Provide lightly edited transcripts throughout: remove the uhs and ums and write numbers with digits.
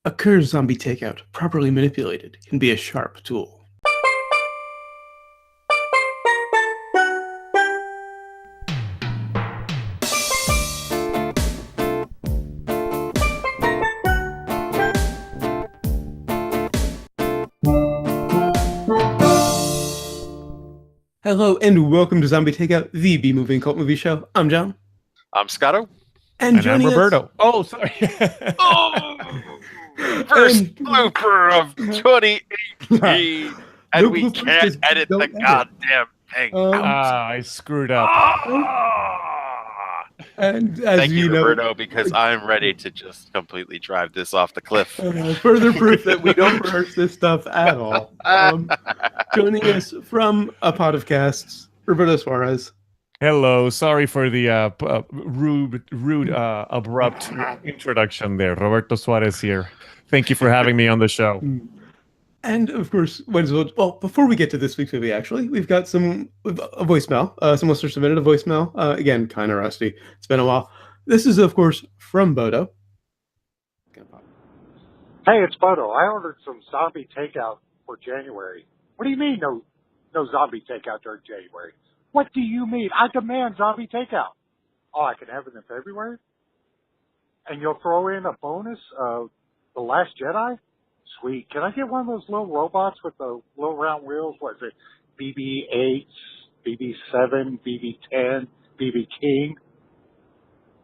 A cursed zombie takeout, properly manipulated, can be a sharp tool. Hello and welcome to Zombie Takeout, the B-movie and cult movie show. I'm John. I'm Scotto. And I'm joining us... Roberto. Oh, sorry. First blooper of 2018. And No we bloopers, can't just edit the don't edit. goddamn thing out. I screwed up. And as Thank you, know, Roberto, because I'm ready to just completely drive this off the cliff. Further proof that we don't rehearse this stuff at all. Joining us from a pot of casts, Roberto Suarez. Hello. Sorry for the rude, abrupt introduction there. Roberto Suarez here. Thank you for having me on the show. And of course, well, before we get to this week's movie, actually, we've got a voicemail. Some listeners submitted a voicemail. Again, kind of rusty. It's been a while. This is, of course, from Bodo. Hey, it's Bodo. I ordered some zombie takeout for January. What do you mean, no zombie takeout during January? What do you mean? I demand zombie takeout. Oh, I can have it in February? And you'll throw in a bonus of The Last Jedi? Sweet. Can I get one of those little robots with the little round wheels? What is it? BB-8, BB-7, BB-10, BB King,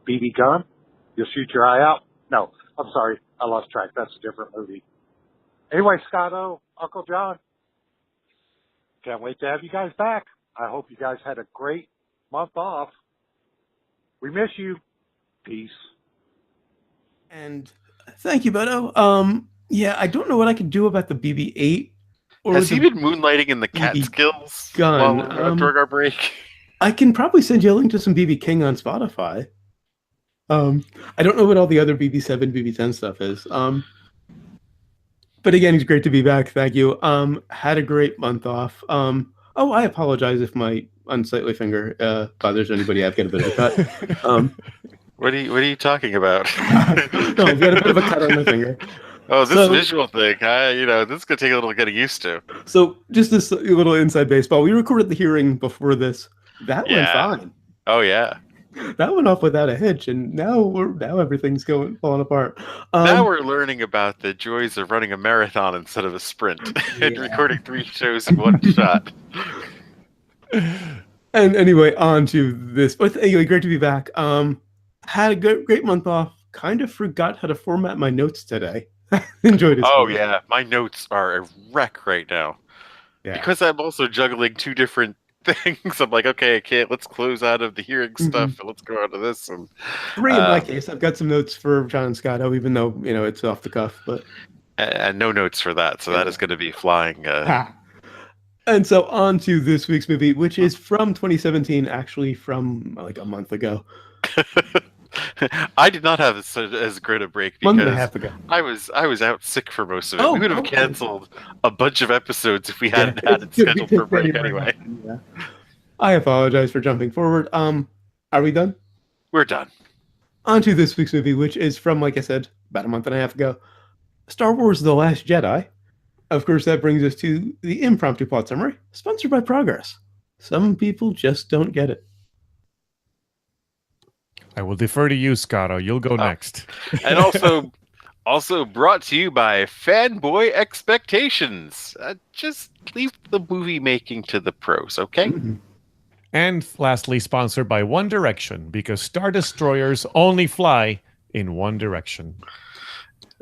BB Gun? You'll shoot your eye out? No, I'm sorry. I lost track. That's a different movie. Anyway, Scotto, Uncle John, can't wait to have you guys back. I hope you guys had a great month off. We miss you. Peace. And thank you, Bodo. Yeah, I don't know what I can do about the BB-8. Has he been moonlighting in the Catskills gun during our break? I can probably send you a link to some BB King on Spotify. I don't know what all the other BB-7, BB-10 stuff is. But again, he's great to be back. Thank you. Had a great month off. I apologize if my unsightly finger bothers anybody. I've got a bit of a cut. What are you talking about? No, I've got a bit of a cut on my finger. Oh, this visual thing. This is going to take a little getting used to. So just this little inside baseball. We recorded the hearing before this. That went fine. Oh, yeah. That went off without a hitch, and now everything's falling apart. Now we're learning about the joys of running a marathon instead of a sprint and recording 3 shows in one shot. And anyway, on to this. But anyway, great to be back. Had a great month off. Kind of forgot how to format my notes today. Enjoyed it. Oh yeah, my notes are a wreck right now. Yeah. Because I'm also juggling 2 different things. I'm like, okay, let's close out of the hearing stuff and let's go on to this. And 3 in my case. I've got some notes for John and Scotto, even though it's off the cuff. But and no notes for that, so that is going to be flying. And so on to this week's movie, which is from 2017, actually from like a month ago. I did not have as great a break because month and a half ago. I was out sick for most of it. We would have canceled a bunch of episodes if we hadn't had it scheduled for break anyway. Yeah. I apologize for jumping forward. Are we done? We're done. On to this week's movie, which is from, like I said, about a month and a half ago, Star Wars: The Last Jedi. Of course, that brings us to the impromptu plot summary, sponsored by Progress. Some people just don't get it. I will defer to you, Scotto. You'll go next. And also brought to you by Fanboy Expectations. Just leave the movie making to the pros, okay? Mm-hmm. And lastly, sponsored by One Direction, because Star Destroyers only fly in one direction.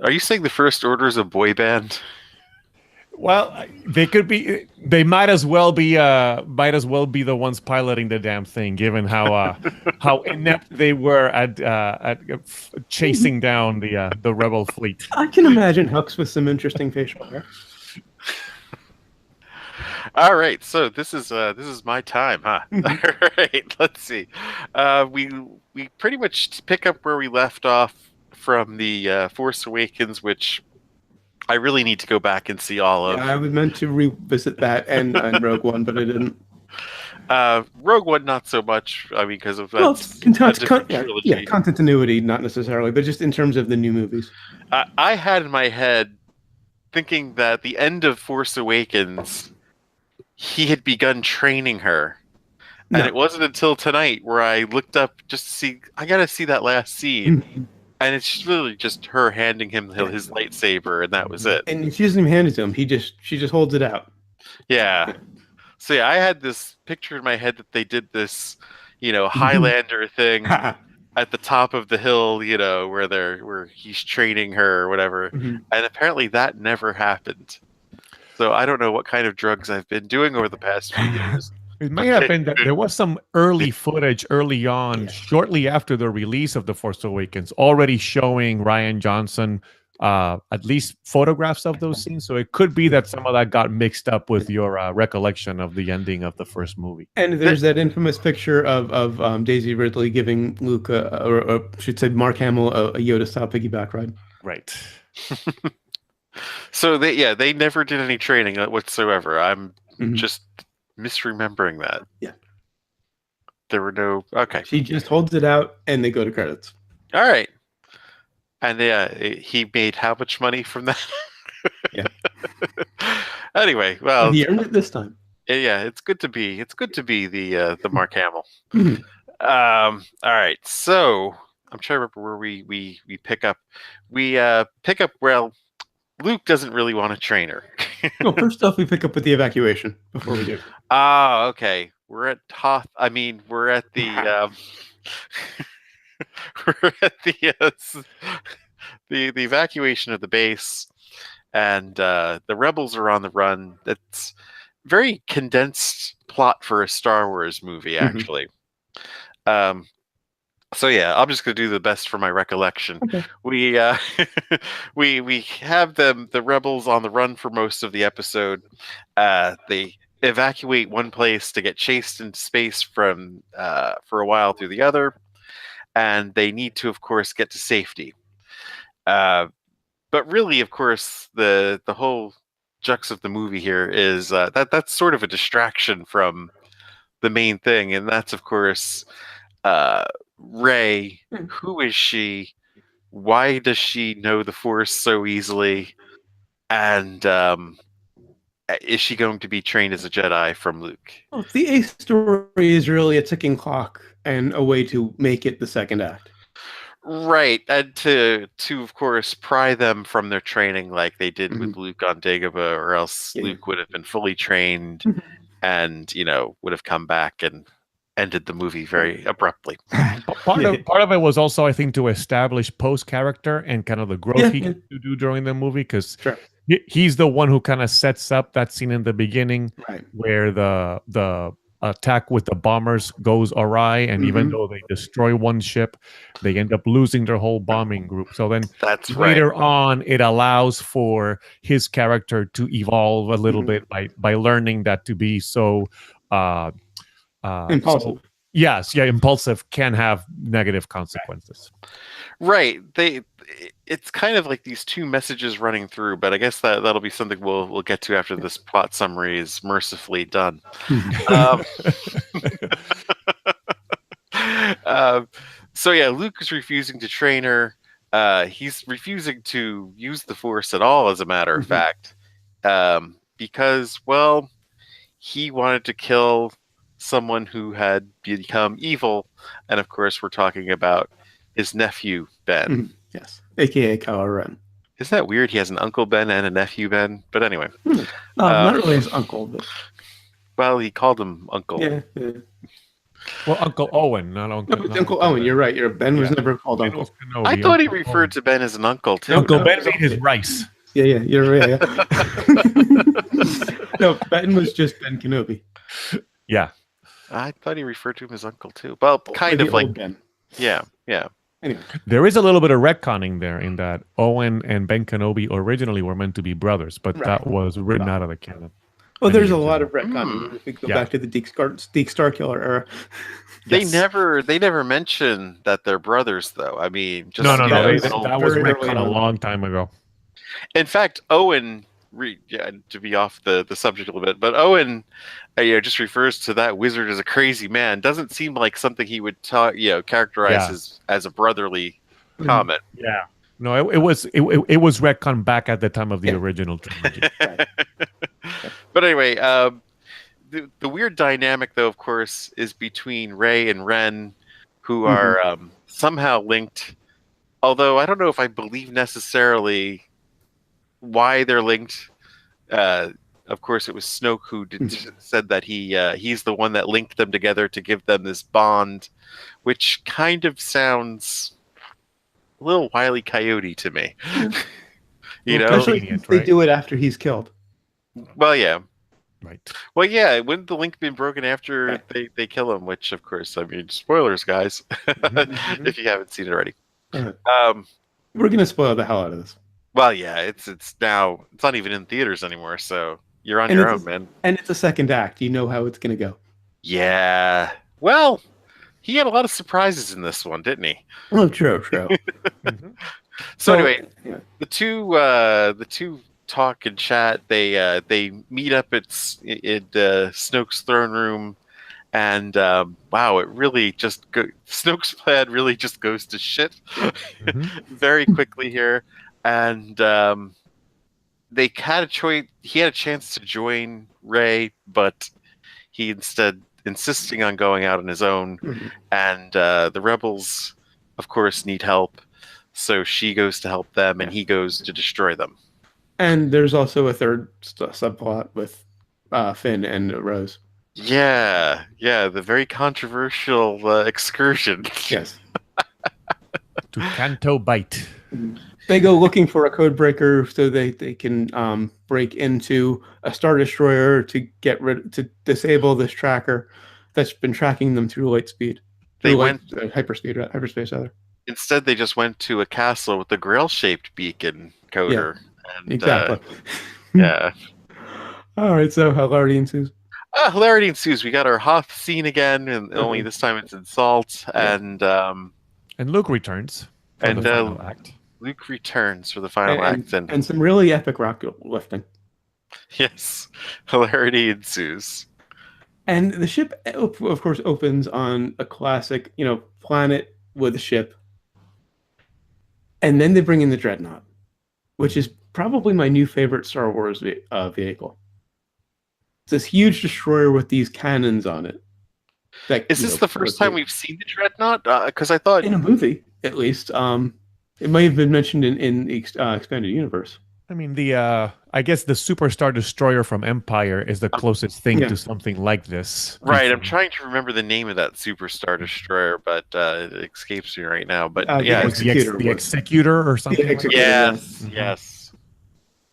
Are you saying the First Order is a boy band? Well, they could be. They might as well be the ones piloting the damn thing, given how inept they were at chasing down the rebel fleet. I can imagine Hux with some interesting facial hair. All right, so this is my time, huh? All right, let's see. We pretty much pick up where we left off from the Force Awakens, which I really need to go back and see all of. Yeah, I was meant to revisit that and Rogue One, but I didn't. Rogue One, not so much. I mean, because of Well, that's a different trilogy. yeah, continuity, not necessarily, but just in terms of the new movies. I had in my head thinking that the end of Force Awakens, he had begun training her. And No. it wasn't until tonight where I looked up just to see, I gotta see that last scene. And it's really just her handing him his lightsaber, and that was it. And she doesn't even hand it to him. She just holds it out. Yeah. So yeah, I had this picture in my head that they did this, Highlander thing at the top of the hill, where he's training her or whatever. And apparently that never happened. So I don't know what kind of drugs I've been doing over the past few years. It may have been that there was some early footage early on, shortly after the release of The Force Awakens, already showing Rian Johnson at least photographs of those scenes. So it could be that some of that got mixed up with your recollection of the ending of the first movie. And there's that infamous picture of Daisy Ridley giving Luke, or I should say Mark Hamill, a Yoda-style piggyback ride. Right. So they never did any training whatsoever. I'm just misremembering that. Yeah. There were no... Okay. She just holds it out, and they go to credits. All right. And he made how much money from that? Yeah. Anyway, well... He earned it this time. Yeah, it's good to be the Mark Hamill. All right, so... I'm trying to remember where we pick up. We pick up, well... Luke doesn't really want to train her. Well, first off, we pick up with the evacuation before we do. Ah, okay. We're at Hoth. I mean, we're at the we're at the evacuation of the base, and the rebels are on the run. It's very condensed plot for a Star Wars movie, actually. So yeah, I'm just gonna do the best for my recollection. Okay. We we have the rebels on the run for most of the episode. They evacuate one place to get chased into space from for a while through the other, and they need to, of course, get to safety. But really, of course, the whole crux of the movie here is that's sort of a distraction from the main thing, and that's, of course, Rey. Who is she? Why does she know the Force so easily? And is she going to be trained as a Jedi from Luke? Well, the A story is really a ticking clock and a way to make it the second act. Right, and to of course pry them from their training like they did with Luke on Dagobah, or else Luke would have been fully trained and would have come back and ended the movie very abruptly. Part of it was also, I think, to establish Poe's character and kind of the growth he can do during the movie, because he's the one who kind of sets up that scene in the beginning where the attack with the bombers goes awry, and even though they destroy one ship, they end up losing their whole bombing group. So then later on, it allows for his character to evolve a little bit by learning that to be so impulsive. Impulsive can have negative consequences. Right. It's kind of like these two messages running through, but I guess that'll be something we'll get to after this plot summary is mercifully done. So yeah, Luke is refusing to train her. He's refusing to use the Force at all, as a matter of fact, because, well, he wanted to kill someone who had become evil, and of course we're talking about his nephew Ben. Yes, aka Kylo Ren. Isn't that weird? He has an Uncle Ben and a nephew Ben, but anyway. Not really his uncle, but... Well, he called him Uncle. Yeah. Well, Uncle Owen, not Uncle. No, Uncle Owen, you're right. Ben was never called Uncle. I thought he referred to Ben as an uncle too. Uncle Ben made his rice. Yeah, you're right. Yeah. No, Ben was just Ben Kenobi. Yeah. I thought he referred to him as uncle too. Well, kind of like Ben. Yeah. Anyway. There is a little bit of retconning there in that Owen and Ben Kenobi originally were meant to be brothers, but that was written out of the canon. Well, there's a lot of retconning. If we go back to the Deke Starkiller era. They never mention that they're brothers, though. I mean, just no. That was retconned a long time ago. In fact, Owen to be off the subject a little bit, but Owen, just refers to that wizard as a crazy man. Doesn't seem like something he would characterize as a brotherly comment. Yeah. No, it was retconned back at the time of the original trilogy. But anyway, the weird dynamic, though, of course, is between Rey and Ren, who are somehow linked. Although I don't know if I believe necessarily why they're linked. Of course, it was Snoke who said that he's the one that linked them together to give them this bond, which kind of sounds a little Wile E. Coyote to me. Especially if they do it after he's killed. Well, yeah. Right. Well, yeah. Wouldn't the link been broken after they kill him? Which, of course, I mean, spoilers, guys, if you haven't seen it already. We're gonna spoil the hell out of this. Well, yeah. It's not even in theaters anymore, so you're on your own, man. And it's a second act. You know how it's gonna go. Yeah. Well, he had a lot of surprises in this one, didn't he? Oh, true. So anyway, the two talk and chat. They meet up at Snoke's throne room, and wow, it really just Snoke's plan really just goes to shit very quickly here, and they had a choice. He had a chance to join Rey, but he instead insisting on going out on his own, and the rebels, of course, need help, so she goes to help them, and he goes to destroy them. And there's also a third subplot with Finn and Rose. Yeah, the very controversial excursion. Yes. To Canto Bight. They go looking for a code breaker so they can break into a Star Destroyer to disable this tracker that's been tracking them through hyperspace rather. Instead, they just went to a castle with a Grail-shaped beacon coder. Yeah, and, exactly. Yeah. All right, so hilarity ensues. Hilarity ensues. We got our Hoth scene again, and only this time it's in Salt, and Luke returns for the final act. Luke returns for the final act, and some really epic rocket lifting. Yes, hilarity ensues. And the ship, of course, opens on a classic, planet with a ship. And then they bring in the Dreadnought, which is probably my new favorite Star Wars vehicle. It's this huge destroyer with these cannons on it. Is this the first time we've seen the Dreadnought? Because I thought in a movie, at least, it may have been mentioned in the expanded universe. I mean, I guess the Superstar Destroyer from Empire is the closest thing to something like this. Right, I'm trying to remember the name of that Superstar Destroyer, but it escapes me right now. But yeah, the Executor or something. Yes.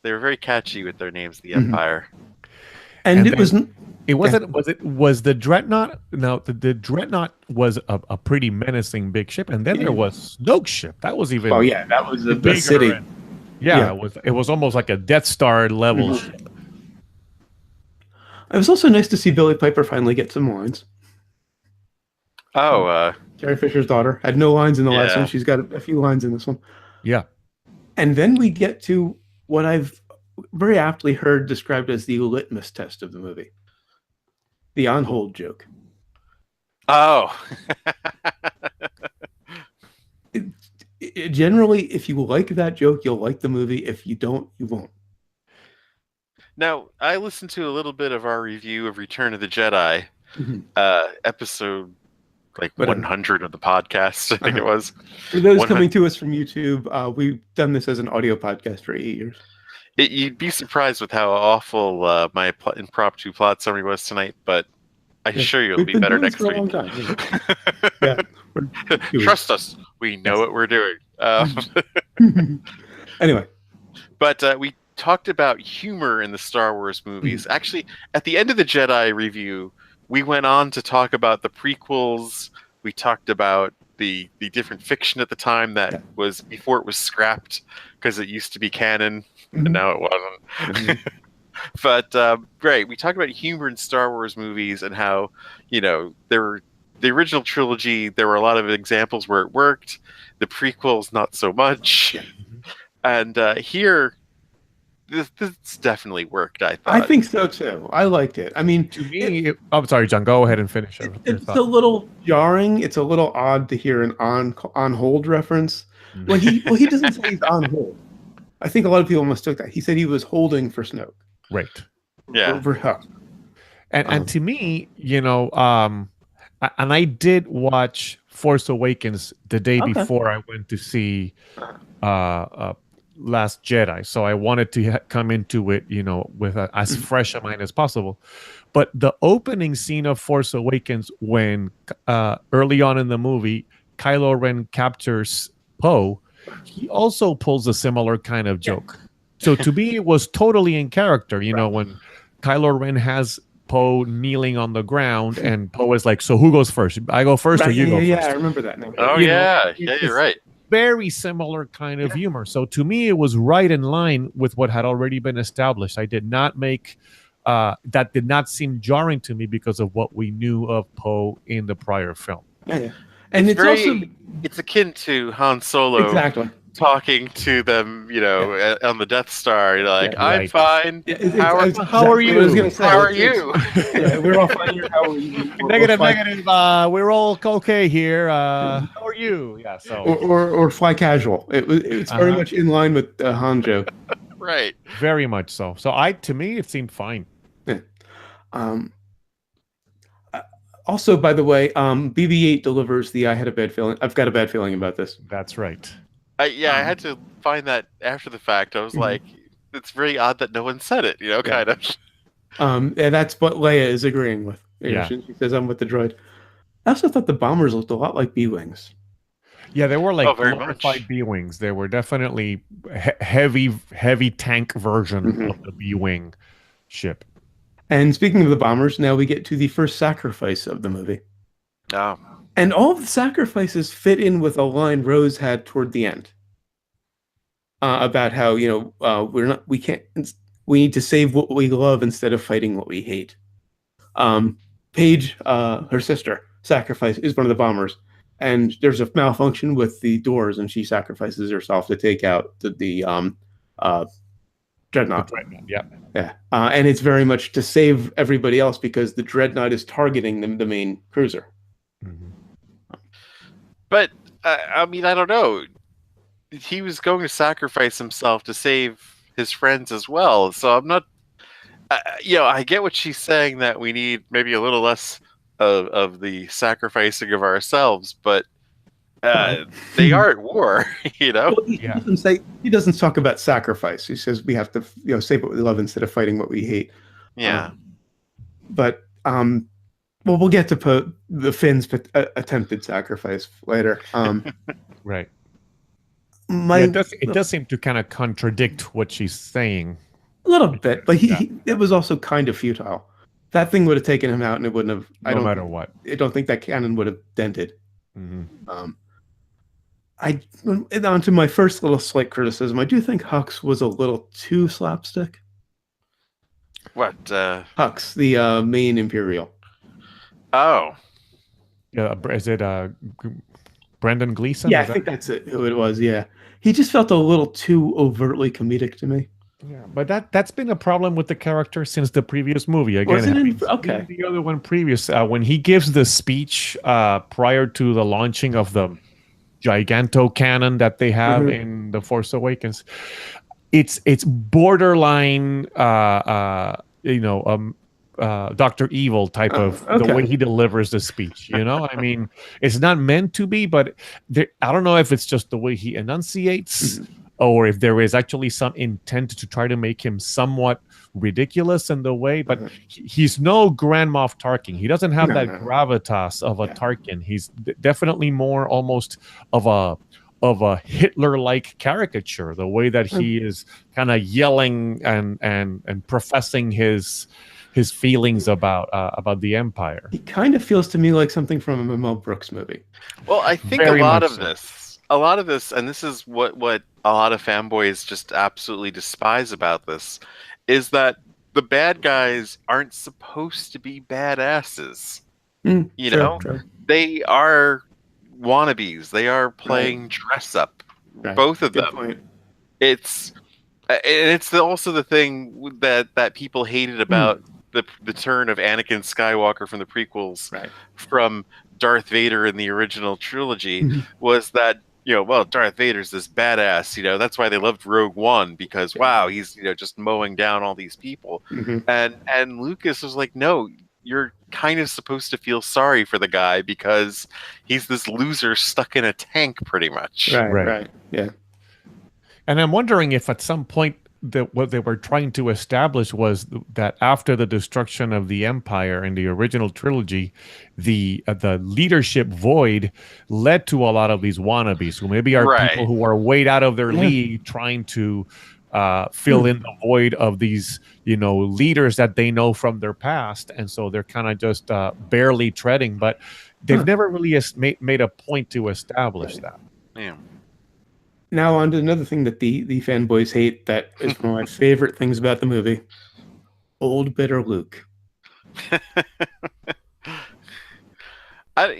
They were very catchy with their names, the Empire. And it was the Dreadnought. Now the Dreadnought was a pretty menacing big ship, and then there was Snoke's ship. That was even. Oh yeah, that was the city. It was almost like a Death Star level ship. It was also nice to see Billie Piper finally get some lines. Carrie Fisher's daughter had no lines in the last one. She's got a few lines in this one. Yeah. And then we get to what I've very aptly heard described as the litmus test of the movie. The on-hold joke. Oh. Generally, if you like that joke, you'll like the movie. If you don't, you won't. Now, I listened to a little bit of our review of Return of the Jedi, episode 100 of the podcast, I think it was. For those coming to us from YouTube, we've done this as an audio podcast for 8 years. You'd be surprised with how awful my impromptu plot summary was tonight, but I assure you it'll be better next week. Trust us, we know what we're doing. Anyway. But we talked about humor in the Star Wars movies. Actually, at the end of the Jedi review, we went on to talk about the prequels. We talked about the different fiction at the time that was before it was scrapped because it used to be canon and now it wasn't. But great, we talked about humor in Star Wars movies and how there were the original trilogy. There were a lot of examples where it worked. The prequels, not so much. And here, this definitely worked. I I thought. think so too. I liked it. I mean, To me, I'm sorry, John. Go ahead and finish your it's thought. a little jarring. It's a little odd to hear an on hold reference. Well, he doesn't say he's on hold. I think a lot of people mistook that. He said he was holding for Snoke. Right. Yeah. For Hux. And to me, and I did watch Force Awakens the day before I went to see Last Jedi, so I wanted to come into it, with as fresh a mind as possible. But the opening scene of Force Awakens, when early on in the movie, Kylo Ren captures Poe, he also pulls a similar kind of joke. So to me, it was totally in character. When Kylo Ren has Poe kneeling on the ground, and Poe is like, "So who goes first? I go first, or you go first?" Yeah, I remember that now. Oh yeah, you're right. Very similar kind of humor. So to me, it was right in line with what had already been established. I did not make that did not seem jarring to me because of what we knew of Poe in the prior film. Yeah. And it's also akin to Han Solo exactly talking to them, on the Death Star. You're like, I'm fine. How are you? I was gonna say, how are you? We're all fine here. How are you? Negative. We're all okay here. How are you? Yeah. So or fly casual. It's very much in line with Hanjo. Right. Very much so. So to me, it seemed fine. Yeah. Also, by the way, BB-8 delivers the "I had a bad feeling." I've got a bad feeling about this. That's right. I had to find that after the fact. I was like, it's very odd that no one said it. Kind of. And that's what Leia is agreeing with. She says, "I'm with the droid." I also thought the bombers looked a lot like B-wings. Yeah, they were like glorified B-wings. They were definitely heavy tank version of the B-wing ship. And speaking of the bombers, now we get to the first sacrifice of the movie. Oh. And all of the sacrifices fit in with a line Rose had toward the end about how we need to save what we love instead of fighting what we hate. Paige, her sister, is one of the bombers, and there's a malfunction with the doors, and she sacrifices herself to take out the Dreadnought. Yeah. And it's very much to save everybody else because the Dreadnought is targeting the main cruiser. But I don't know. He was going to sacrifice himself to save his friends as well. So I'm not. I get what she's saying, that we need maybe a little less of the sacrificing of ourselves, but they are at war. Well, he doesn't talk about sacrifice. He says we have to save what we love instead of fighting what we hate. Yeah. But we'll get to the Finn's attempted sacrifice later. Right. It does seem to kind of contradict what she's saying a little bit, but it was also kind of futile. That thing would have taken him out, and it wouldn't have. No matter what. I don't think that cannon would have dented. On to my first little slight criticism. I do think Hux was a little too slapstick. What? Hux, the main Imperial. Oh. Yeah, is it Brendan Gleeson? Yeah, I think that's who it was. Yeah, he just felt a little too overtly comedic to me. Yeah, but that's been a problem with the character since the previous movie. Again, okay. The other one previous, when he gives the speech prior to the launching of the giganto cannon that they have in The Force Awakens, it's borderline, Dr. Evil type of the way he delivers the speech. I mean, it's not meant to be, but I don't know if it's just the way he enunciates. Or if there is actually some intent to try to make him somewhat ridiculous in the way, but he's no Grand Moff Tarkin. He doesn't have that gravitas of a Tarkin. He's definitely more almost of a Hitler-like caricature. The way that he is kind of yelling and professing his feelings about the Empire. He kind of feels to me like something from a Mel Brooks movie. Well, I think a lot of this, and this is what a lot of fanboys just absolutely despise about this, is that the bad guys aren't supposed to be badasses. True. They are wannabes. They are playing dress up. Both of them. Point. It's And it's also the thing that people hated about the turn of Anakin Skywalker from the prequels, Right. from Darth Vader in the original trilogy, Mhm. was that, well, Darth Vader's this badass. That's why they loved Rogue One, because wow, he's just mowing down all these people. Mhm. And Lucas was like, no, you're kind of supposed to feel sorry for the guy because he's this loser stuck in a tank, pretty much. Right. Yeah. And I'm wondering if at some point that what they were trying to establish was that after the destruction of the Empire in the original trilogy, the leadership void led to a lot of these wannabes who maybe are Right. people who are way out of their league trying to fill in the void of these, leaders that they know from their past. And so they're kind of just barely treading, but they've never really made a point to establish that. Yeah. Now on to another thing that the fanboys hate that is one of my favorite things about the movie. Old bitter Luke. I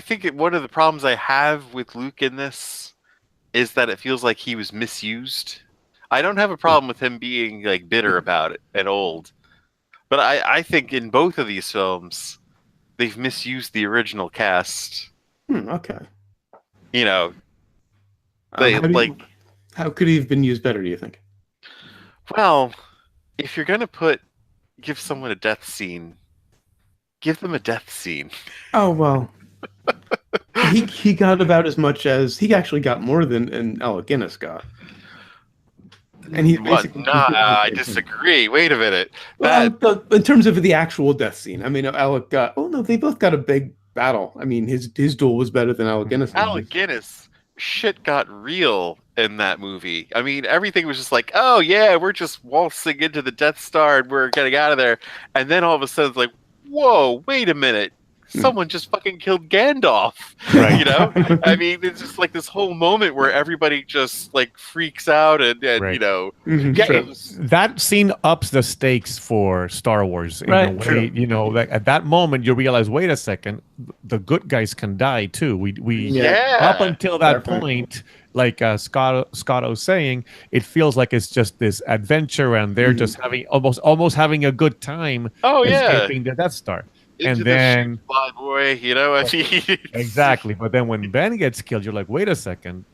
think one of the problems I have with Luke in this is that it feels like he was misused. I don't have a problem with him being like bitter about it and old, but I think in both of these films they've misused the original cast. Okay. How could he have been used better, do you think? Well, if you're gonna give someone a death scene, give them a death scene. Oh well. he got about as much as he actually got more than Alec Guinness got. And he basically I disagree. Wait a minute. In terms of the actual death scene, I mean, Alec got. Oh no, they both got a big battle. I mean, his duel was better than Alec Guinness. Alec Guinness, shit got real in that movie. I mean, everything was just like, oh yeah, we're just waltzing into the Death Star and we're getting out of there, and then all of a sudden it's like, whoa, wait a minute. Someone just fucking killed Gandalf. Right. I mean, it's just like this whole moment where everybody just like freaks out and Right. that scene ups the stakes for Star Wars in a way. Like at that moment you realize, wait a second, the good guys can die too. We up until that point, like Scotto's saying, it feels like it's just this adventure and they're just having almost having a good time escaping the Death Star. Into and then fly boy, exactly. But then when Ben gets killed, you're like, wait a second,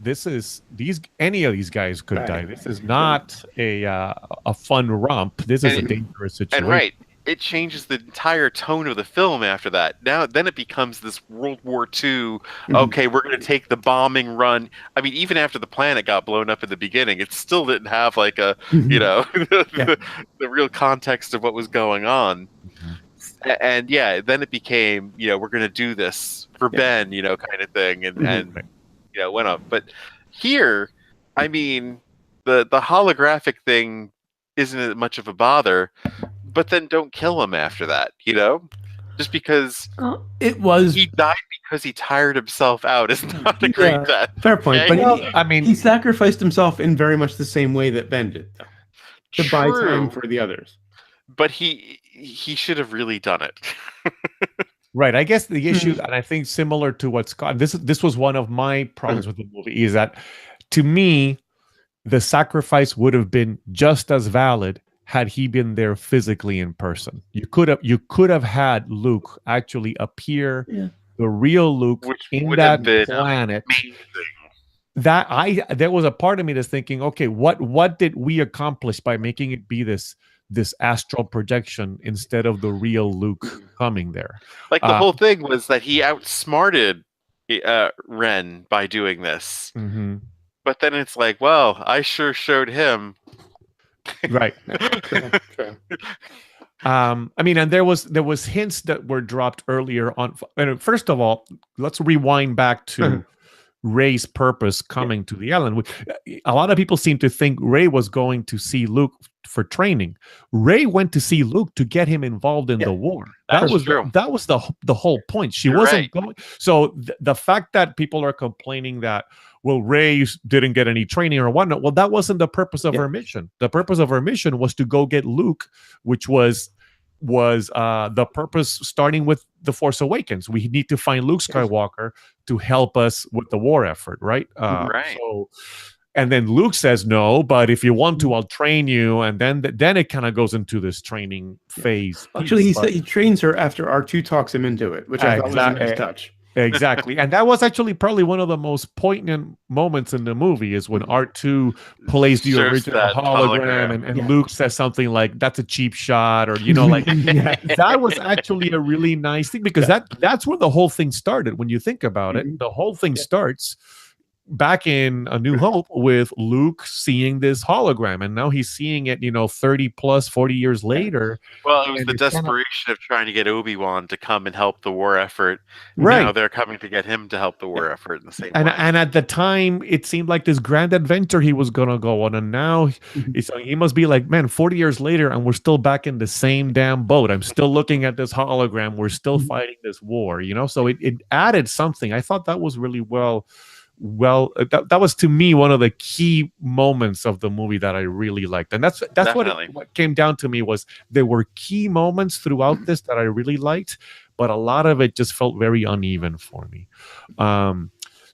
any of these guys could die. This is not a fun romp. This is a dangerous situation. And it changes the entire tone of the film after that. Then it becomes this World War II. Okay, we're going to take the bombing run. I mean, even after the planet got blown up in the beginning, it still didn't have like a the real context of what was going on. And then it became, we're going to do this for Ben, kind of thing, and went up. But here, I mean, the holographic thing isn't much of a bother, but then don't kill him after that, just because he died because he tired himself out is not a great death. Fair point, okay? but he sacrificed himself in very much the same way that Ben did, though, to buy time for the others. But he should have really done it. Right. I guess the issue, and I think similar to what Scott, this was one of my problems with the movie, is that to me, the sacrifice would have been just as valid had he been there physically in person. You could have had Luke actually appear, the real Luke, which in that planet. There was a part of me that's thinking, okay, what did we accomplish by making it be this astral projection instead of the real Luke coming there? Like the whole thing was that he outsmarted Ren by doing this. Mm-hmm. But then it's like, well, I sure showed him. Right. I mean, and there was hints that were dropped earlier on. And first of all, let's rewind back to Rey's purpose coming to the island. A lot of people seem to think Rey was going to see Luke for training. Rey went to see Luke to get him involved in the war. That was the whole point. She wasn't going. So the fact that people are complaining that, well, Rey didn't get any training or whatnot, well, that wasn't the purpose of her mission. The purpose of her mission was to go get Luke, which was the purpose starting with The Force Awakens. We need to find Luke Skywalker to help us with the war effort, right? Right. So And then Luke says no, but if you want to, I'll train you. And then it kind of goes into this training phase. Actually, he trains her after R2 talks him into it, which I thought was a nice touch. Exactly. And that was actually probably one of the most poignant moments in the movie is when R2 plays the original hologram and Luke says something like, that's a cheap shot, or, like that was actually a really nice thing, because that's where the whole thing started. When you think about it, the whole thing starts back in A New Hope with Luke seeing this hologram, and now he's seeing it 30 plus 40 years later. Well, it was the desperation of trying to get Obi-Wan to come and help the war effort. Right. Now they're coming to get him to help the war effort in the same way. And at the time it seemed like this grand adventure he was gonna go on, and now he must be like, man, 40 years later and we're still back in the same damn boat. I'm still looking at this hologram, we're still fighting this war, so it added something. I thought that was really well, that was to me one of the key moments of the movie that I really liked. And that's what came down to me, was there were key moments throughout this that I really liked, but a lot of it just felt very uneven for me.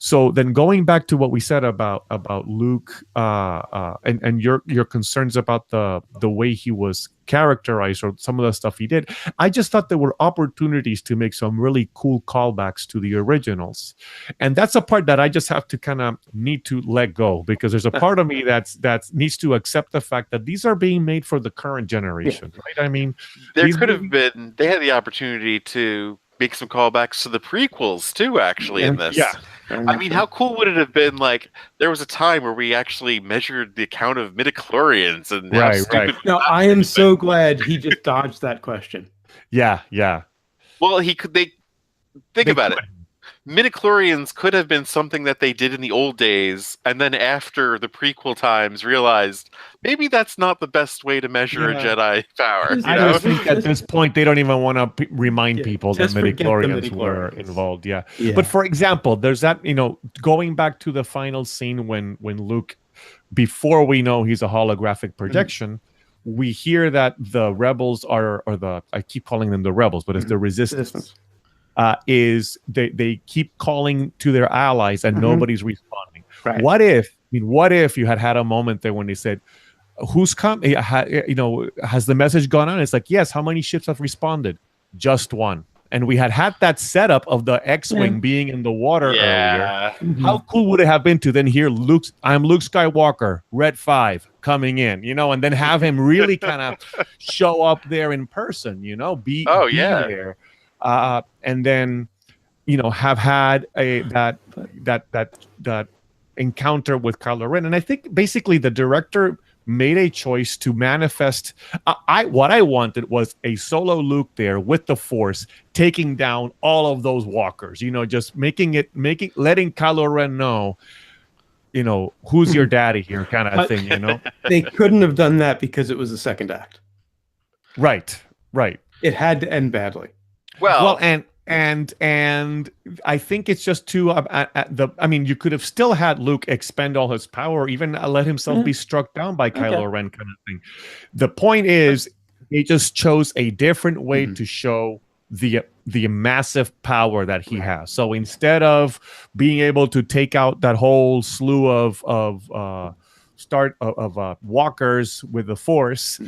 So then going back to what we said about Luke and your concerns about the way he was characterized or some of the stuff he did, I just thought there were opportunities to make some really cool callbacks to the originals. And that's a part that I just have to kind of need to let go, because there's a part of me that needs to accept the fact that these are being made for the current generation, right? I mean, they had the opportunity to make some callbacks to the prequels too, actually, in this. Yeah. I mean, how cool would it have been? Like, there was a time where we actually measured the count of midichlorians and how stupid. No, I am so glad he just dodged that question. Yeah. Well, think about it. Midichlorians could have been something that they did in the old days, and then after the prequel times realized maybe that's not the best way to measure a Jedi power. I think at this point they don't even want to remind people that midichlorians were involved. Yeah. But for example, there's that, going back to the final scene when Luke, before we know he's a holographic projection, we hear that the rebels I keep calling them the rebels, but it's the resistance. Is they keep calling to their allies and nobody's responding. Right. What if you had a moment there when they said, who's come? Has the message gone on? It's like, yes. How many ships have responded? Just one. And we had that setup of the X-wing being in the water earlier. How cool would it have been to then hear I'm Luke Skywalker, Red 5 coming in, and then have him really kind of show up there in person, be there. And then, have had that encounter with Kylo Ren. And I think basically the director made a choice to manifest. What I wanted was a solo Luke there with the Force taking down all of those walkers. Just letting Kylo Ren know, who's your daddy here, kind of thing. They couldn't have done that because it was the second act. Right. It had to end badly. Well, and I think it's just too. You could have still had Luke expend all his power, or even let himself be struck down by Kylo Ren, kind of thing. The point is, they just chose a different way to show the massive power that he has. So instead of being able to take out that whole slew of walkers with the Force,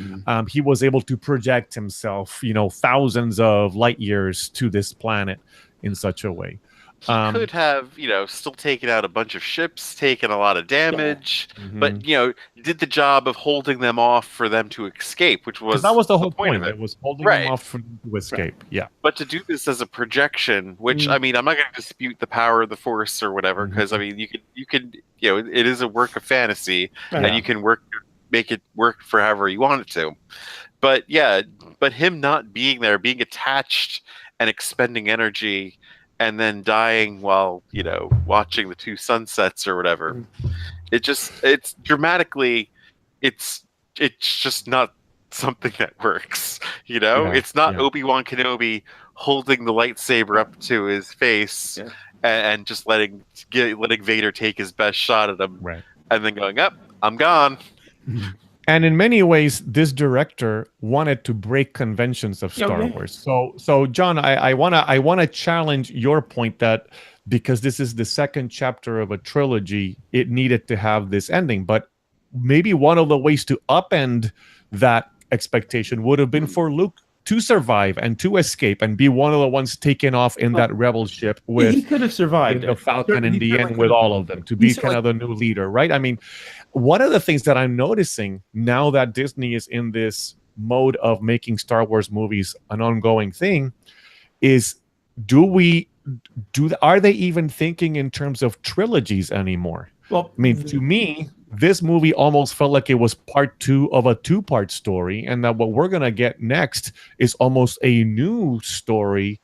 he was able to project himself, thousands of light years to this planet in such a way. He could have, still taken out a bunch of ships, taken a lot of damage, but, did the job of holding them off for them to escape, which was that was the whole point of it. It was holding them off for them to escape. Right. Yeah. But to do this as a projection, which, I'm not going to dispute the power of the Force or whatever, because, you could, it is a work of fantasy, and you can make it work for however you want it to. But, but him not being there, being attached and expending energy, and then dying while, watching the two sunsets or whatever. It's dramatically, it's just not something that works, It's not Obi-Wan Kenobi holding the lightsaber up to his face and just letting Vader take his best shot at him, and then going, up, I'm gone. And in many ways, this director wanted to break conventions of Star Wars. So John, I wanna challenge your point that because this is the second chapter of a trilogy, it needed to have this ending. But maybe one of the ways to upend that expectation would have been for Luke to survive and to escape and be one of the ones taken off in that rebel ship with he could have survived the Falcon in He the certainly end with could have. all of them to be He's kind of the new leader, right? I mean, one of the things that I'm noticing now that Disney is in this mode of making Star Wars movies an ongoing thing is, are they even thinking in terms of trilogies anymore? Well, I mean, to me, this movie almost felt like it was part 2 of a 2-part story, and that what we're going to get next is almost a new story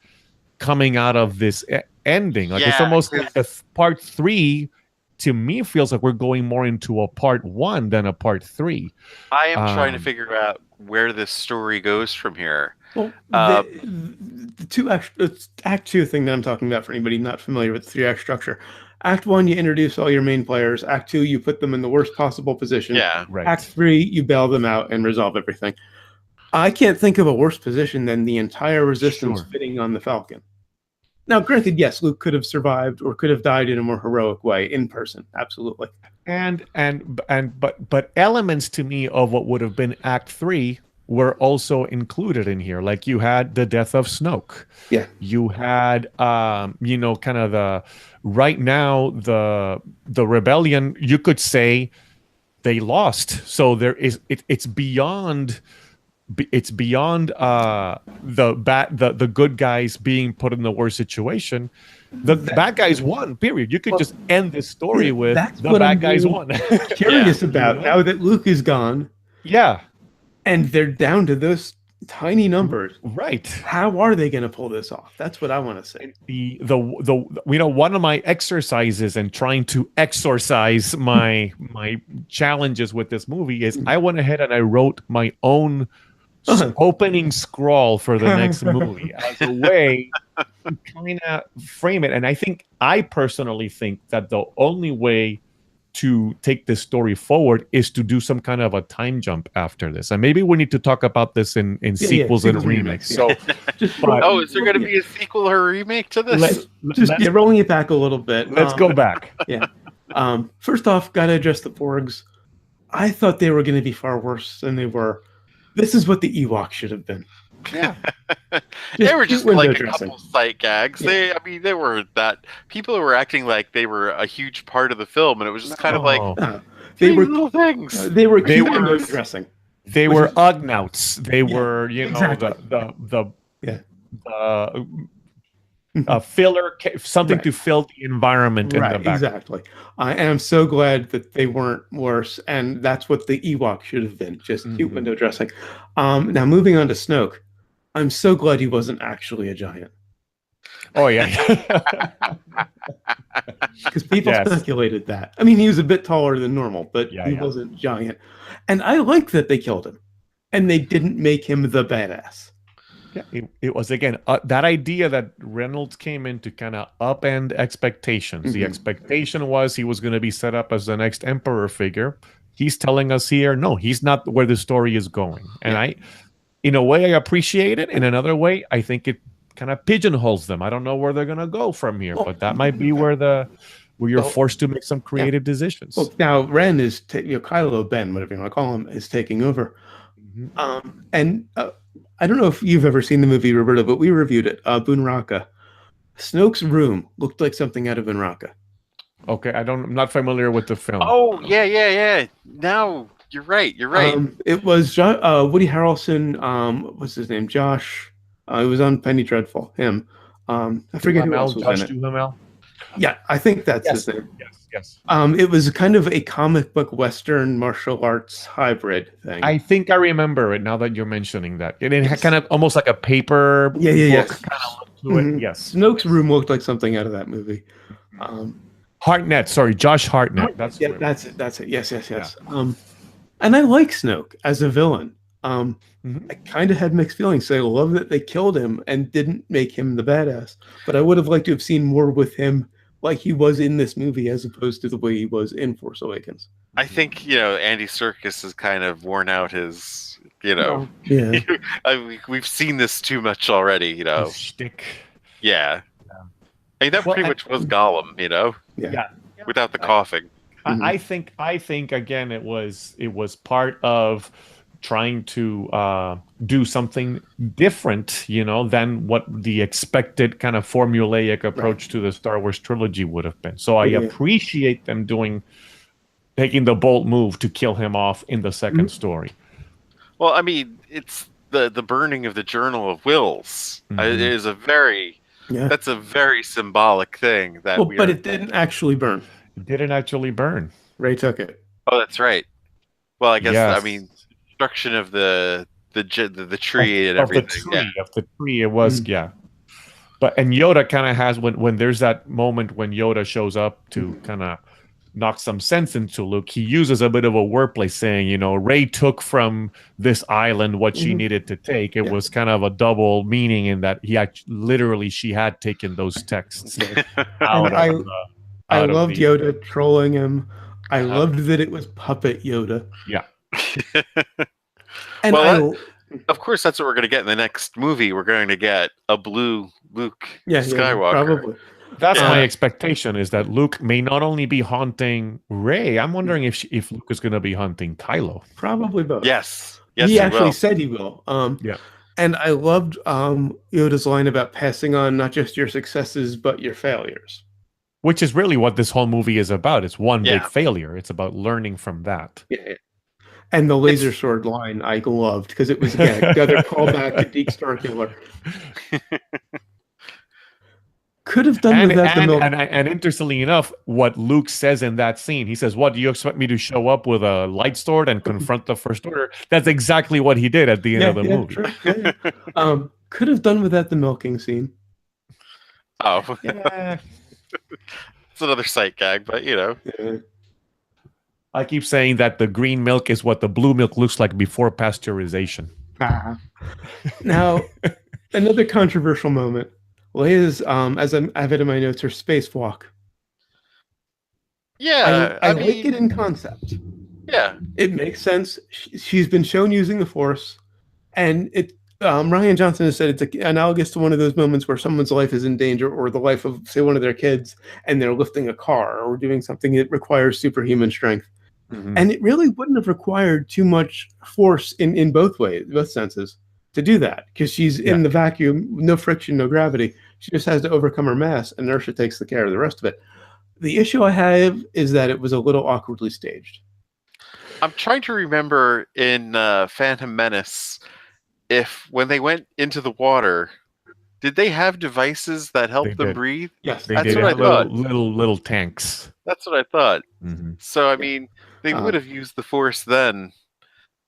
coming out of this ending. Like, it's almost like a part 3, to me, feels like we're going more into a part 1 than a part 3. I am trying to figure out where this story goes from here. Well, the two Act 2 thing that I'm talking about, for anybody not familiar with the 3-act structure. Act 1, you introduce all your main players. Act 2, you put them in the worst possible position. Yeah, right. Act 3, you bail them out and resolve everything. I can't think of a worse position than the entire Resistance fitting on the Falcon. Now, granted, yes, Luke could have survived or could have died in a more heroic way in person. Absolutely. But elements to me of what would have been Act 3 were also included in here. Like, you had the death of Snoke. Yeah. You had kind of the rebellion, you could say they lost. So there is it's beyond the good guys being put in the worst situation. The bad guys won, period. You could just end this story with the bad guys won. Curious about now that Luke is gone. Yeah. And they're down to those tiny numbers. Right. How are they going to pull this off? That's what I want to say. One of my exercises and trying to exorcise my challenges with this movie is I went ahead and I wrote my own opening scrawl for the next movie as a way to kind of frame it. And I personally think that the only way to take this story forward is to do some kind of a time jump after this. And maybe we need to talk about this in sequels and remakes. So, is there going to be a sequel or a remake to this? Rolling it back a little bit. Let's go back. Yeah. First off, got to address the Porgs. I thought they were going to be far worse than they were. This is what the Ewoks should have been. Yeah. They were just like a couple sight gags. Yeah. They were that people were acting like they were a huge part of the film, and it was just kind of like they were little things. They were cute window dressing. They were Ugnaughts. They were, exactly. A filler, something to fill the environment in the back. Exactly. And I'm so glad that they weren't worse, and that's what the Ewok should have been, just cute window dressing. Now, moving on to Snoke, I'm so glad he wasn't actually a giant. Oh, yeah. Because people speculated that. I mean, he was a bit taller than normal, but he wasn't giant. And I like that they killed him, and they didn't make him the badass. Yeah, it was, again, that idea that Reynolds came in to kind of upend expectations. The expectation was he was going to be set up as the next emperor figure. He's telling us here, no, he's not where the story is going. And in a way, I appreciate it. In another way, I think it kind of pigeonholes them. I don't know where they're going to go from here, but that might be where you're forced to make some creative decisions. Well, now Ren is, Kylo Ben, whatever you want to call him, is taking over. I don't know if you've ever seen the movie, Roberto, but we reviewed it. Boonraka. Snoke's room looked like something out of Boonraka. Okay, I'm not familiar with the film. Oh, yeah. No, you're right. It was Woody Harrelson. What's his name? Josh. It was on Penny Dreadful. Him. I forget who else was in it. Yeah, I think that's his name. Yes. It was kind of a comic book Western martial arts hybrid thing. I think I remember it now that you're mentioning that. It had kind of almost like a paper book kind of look to it. Yes. Snoke's room looked like something out of that movie. Hartnett. Sorry, Josh Hartnett. That's it. Yes. Yeah. And I like Snoke as a villain. I kind of had mixed feelings. So I love that they killed him and didn't make him the badass. But I would have liked to have seen more with him like he was in this movie as opposed to the way he was in Force Awakens. I think, Andy Serkis has kind of worn out his, we've seen this too much already, His shtick. Yeah. I mean, that Well, pretty much was Gollum, Yeah. without the coughing. I think again it was part of trying to do something different, than what the expected kind of formulaic approach to the Star Wars trilogy would have been. So I appreciate them taking the bold move to kill him off in the second story. Well, I mean, it's the burning of the Journal of Wills is that's a very symbolic thing. But it didn't actually burn. It didn't actually burn. Ray took it. Oh, that's right. Well, I guess Yes. I mean destruction of the tree and everything. Of the tree, it was and Yoda kind of has when there's that moment when Yoda shows up to kind of knock some sense into Luke, he uses a bit of a wordplay saying, Rey took from this island what she needed to take. It was kind of a double meaning in that she had taken those texts out of I loved Yoda trolling him. I loved that it was puppet Yoda. Yeah. And of course, that's what we're going to get in the next movie. We're going to get a blue Luke Skywalker. Probably. That's my expectation, is that Luke may not only be haunting Rey. I'm wondering if Luke is going to be hunting Kylo. Probably both. Yes, he actually said he will. And I loved Yoda's line about passing on not just your successes, but your failures. Which is really what this whole movie is about. It's one big failure. It's about learning from that. Yeah. And the laser sword line I loved, because it was, again, another callback to Deke Starkiller. Could have done with that. And interestingly enough, what Luke says in that scene, he says, "What, do you expect me to show up with a light sword and confront the First Order?" That's exactly what he did at the end of the movie. True. Could have done with that the milking scene. Oh, yeah. It's another sight gag, but Yeah. I keep saying that the green milk is what the blue milk looks like before pasteurization. Now, another controversial moment. Leia's, as I have it in my notes, her spacewalk. Yeah, I like it in concept. Yeah, it makes sense. She's been shown using the Force, and Ryan Johnson has said it's analogous to one of those moments where someone's life is in danger, or the life of, say, one of their kids, and they're lifting a car or doing something that requires superhuman strength. And it really wouldn't have required too much force in both senses to do that, because she's in the vacuum, no friction, no gravity. She just has to overcome her mass, and inertia takes the care of the rest of it. The issue I have is that it was a little awkwardly staged. I'm trying to remember in Phantom Menace if when they went into the water, did they have devices that helped them breathe? Yes, that's what I thought. Little tanks. That's what I thought. So I mean, they would have used the Force then,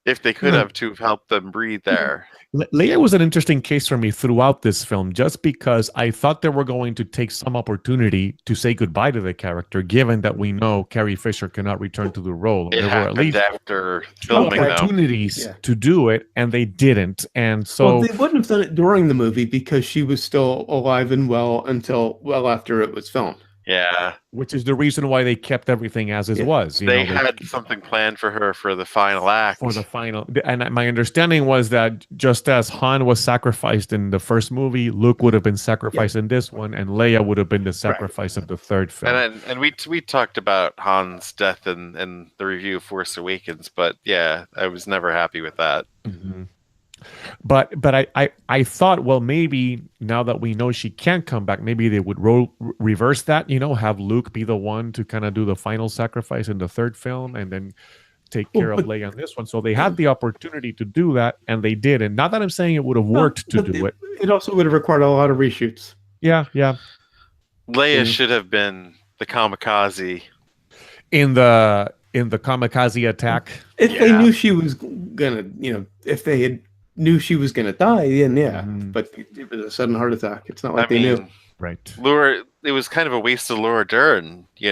if they could have, to help them breathe there. Leia was an interesting case for me throughout this film, just because I thought they were going to take some opportunity to say goodbye to the character, given that we know Carrie Fisher cannot return to the role. There were at least after filming opportunities to do it, and they didn't. And so they wouldn't have done it during the movie because she was still alive and well until well after it was filmed. Yeah, which is the reason why they kept everything as it was. They had something planned for her for the final act. And my understanding was that just as Han was sacrificed in the first movie, Luke would have been sacrificed in this one, and Leia would have been the sacrifice of the third film. And we talked about Han's death in the review of Force Awakens, but yeah, I was never happy with that. But I thought, well, maybe now that we know she can't come back, maybe they would reverse that, have Luke be the one to kind of do the final sacrifice in the third film and then take care of Leia on this one. So they had the opportunity to do that, and they did. And not that I'm saying it would have worked to do it. It also would have required a lot of reshoots. Yeah. Leia should have been the kamikaze. In the kamikaze attack. If they knew she was gonna, if they had knew she was going to die, then but it was a sudden heart attack. It's not like they knew. Right. It was kind of a waste of Laura Dern, She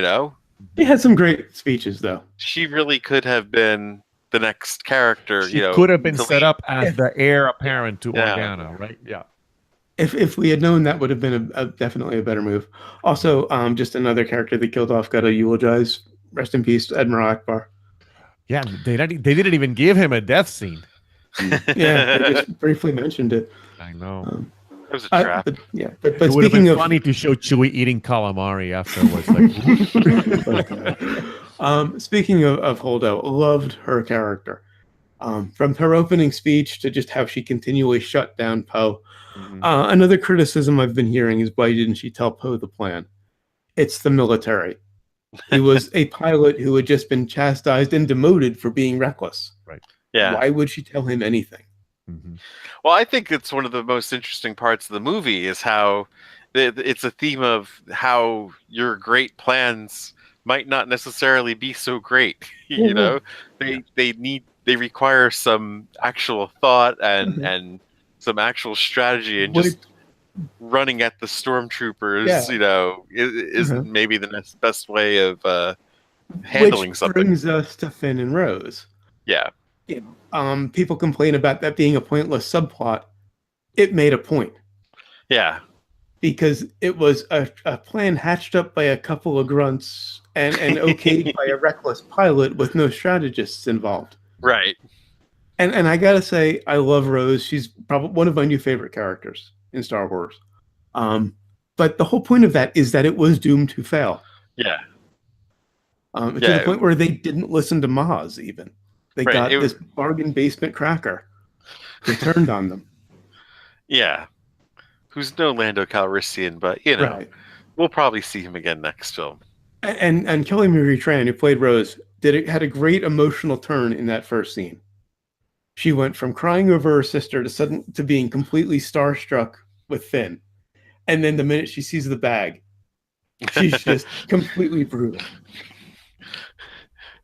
had some great speeches, though. She really could have been the next character, She could have been set up as the heir apparent to Organa, right? Yeah. If we had known, that would have been definitely a better move. Also, just another character they killed off got to eulogize. Rest in peace, Admiral Akbar. Yeah, they didn't even give him a death scene. Yeah, they just briefly mentioned it. I know. It was a trap. But It would have speaking been of funny to show Chewie eating calamari afterwards. speaking of Holdo, loved her character. From her opening speech to just how she continually shut down Poe. Another criticism I've been hearing is why didn't she tell Poe the plan? It's the military. He was a pilot who had just been chastised and demoted for being reckless. Right. Yeah. Why would she tell him anything? Well, I think it's one of the most interesting parts of the movie is how it's a theme of how your great plans might not necessarily be so great. You know, they require some actual thought and some actual strategy, and just running at the stormtroopers, you know, isn't maybe the best way of handling Which something. brings us to Finn and Rose. Yeah. People complain about that being a pointless subplot. It made a point. Yeah. Because it was a plan hatched up by a couple of grunts and okayed by a reckless pilot with no strategists involved. Right. And I gotta say, I love Rose. She's probably one of my new favorite characters in Star Wars. But the whole point of that is that it was doomed to fail. Yeah. To the point where they didn't listen to Maz even. They got this bargain basement cracker who turned on them. Yeah. Who's no Lando Calrissian, but, you know, we'll probably see him again next film. And Kelly Marie Tran, who played Rose, had a great emotional turn in that first scene. She went from crying over her sister to being completely starstruck with Finn. And then the minute she sees the bag, she's just completely brutal.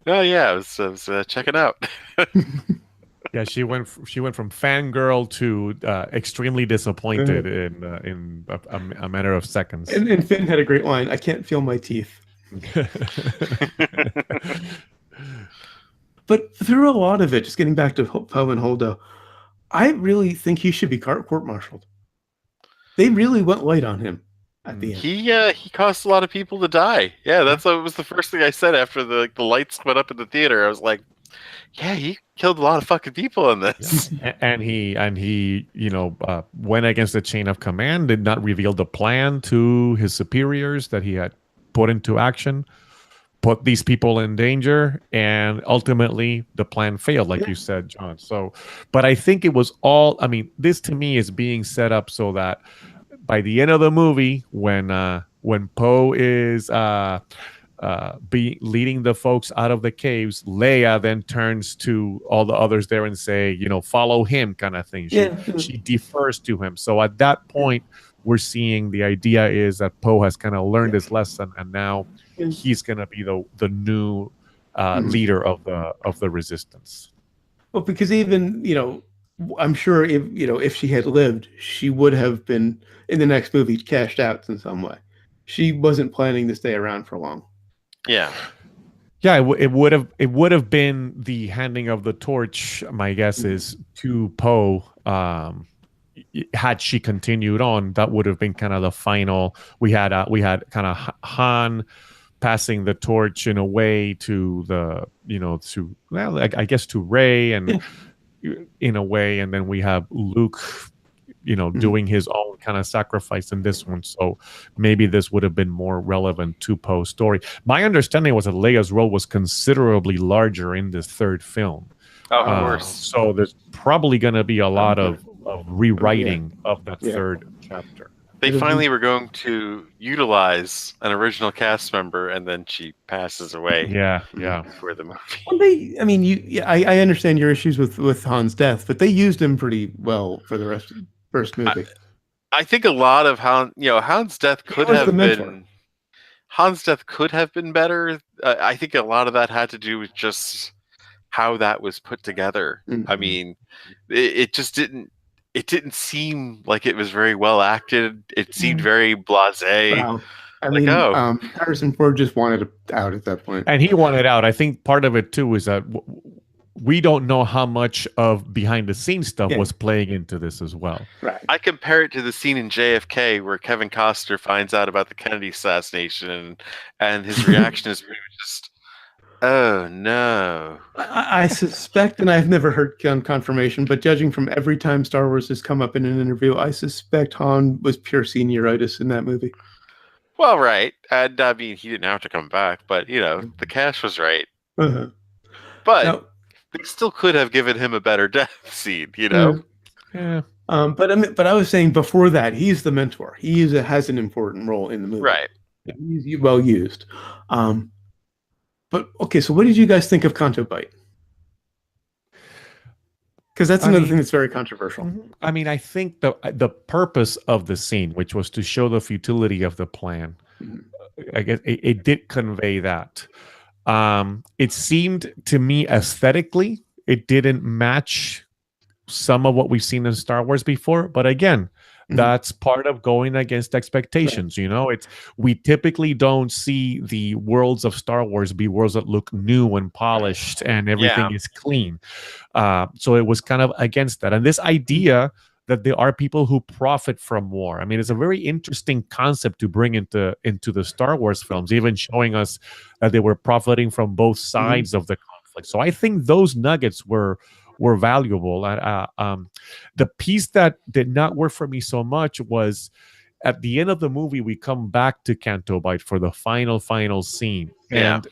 Oh yeah, I was checking out. Yeah, she went from fangirl to extremely disappointed in a matter of seconds. And Finn had a great line. I can't feel my teeth. But through a lot of it, just getting back to Poe and Holdo, I really think he should be court-martialed. They really went light on him at the end. He caused a lot of people to die. Yeah, that was the first thing I said after the lights went up in the theater. I was like, yeah, he killed a lot of fucking people in this. Yeah. And he went against the chain of command, did not reveal the plan to his superiors that he had put into action, put these people in danger, and ultimately the plan failed, like you said, John. So, but I think it was all, I mean, this to me is being set up so that by the end of the movie, when Poe is leading the folks out of the caves, Leia then turns to all the others there and say, follow him, kind of thing. She defers to him. So at that point, we're seeing the idea is that Poe has kind of learned his lesson, and now he's going to be the new leader of the resistance. Well, because even I'm sure if she had lived, she would have been in the next movie cashed out in some way. She wasn't planning to stay around for long. Yeah. Yeah, it would have been the handing of the torch. My guess is to Poe. Had she continued on, that would have been kind of the final. We had kind of Han passing the torch in a way to I guess to Rey, and in a way, and then we have Luke, doing his own kind of sacrifice in this one. So maybe this would have been more relevant to Poe's story. My understanding was that Leia's role was considerably larger in this third film. Oh, of course. So there's probably going to be a lot of rewriting of that third chapter. They finally were going to utilize an original cast member, and then she passes away. Yeah. For the movie. Well, I understand your issues with Han's death, but they used him pretty well for the rest of the first movie. I think a lot of Han's death could have been. Han's death could have been better. I think a lot of that had to do with just how that was put together. Mm-hmm. I mean, it just didn't. It didn't seem like it was very well acted. It seemed very blasé. Wow. Harrison Ford just wanted out at that point. And he wanted out. I think part of it, too, is that we don't know how much of behind-the-scenes stuff was playing into this as well. Right. I compare it to the scene in JFK where Kevin Costner finds out about the Kennedy assassination, and his reaction is just, Oh no. I suspect, and I've never heard confirmation, but judging from every time Star Wars has come up in an interview, I suspect Han was pure senioritis in that movie. Well, right. And I mean, he didn't have to come back, but the cast was right. Uh-huh. But Now, they still could have given him a better death scene, yeah. Yeah. But I was saying before that, he's the mentor. Has an important role in the movie. Right. He's well used. But okay, so what did you guys think of Canto Bite? Because that's another thing that's very controversial. I mean, I think the purpose of the scene, which was to show the futility of the plan, I guess it did convey that. It seemed to me aesthetically, it didn't match some of what we've seen in Star Wars before. But again, that's part of going against expectations. We typically don't see the worlds of Star Wars be worlds that look new and polished and everything is clean. So it was kind of against that. And this idea that there are people who profit from war. I mean, it's a very interesting concept to bring into the Star Wars films, even showing us that they were profiting from both sides of the conflict. So I think those nuggets were valuable. The piece that did not work for me so much was at the end of the movie, we come back to Canto Bite for the final scene. Yeah. And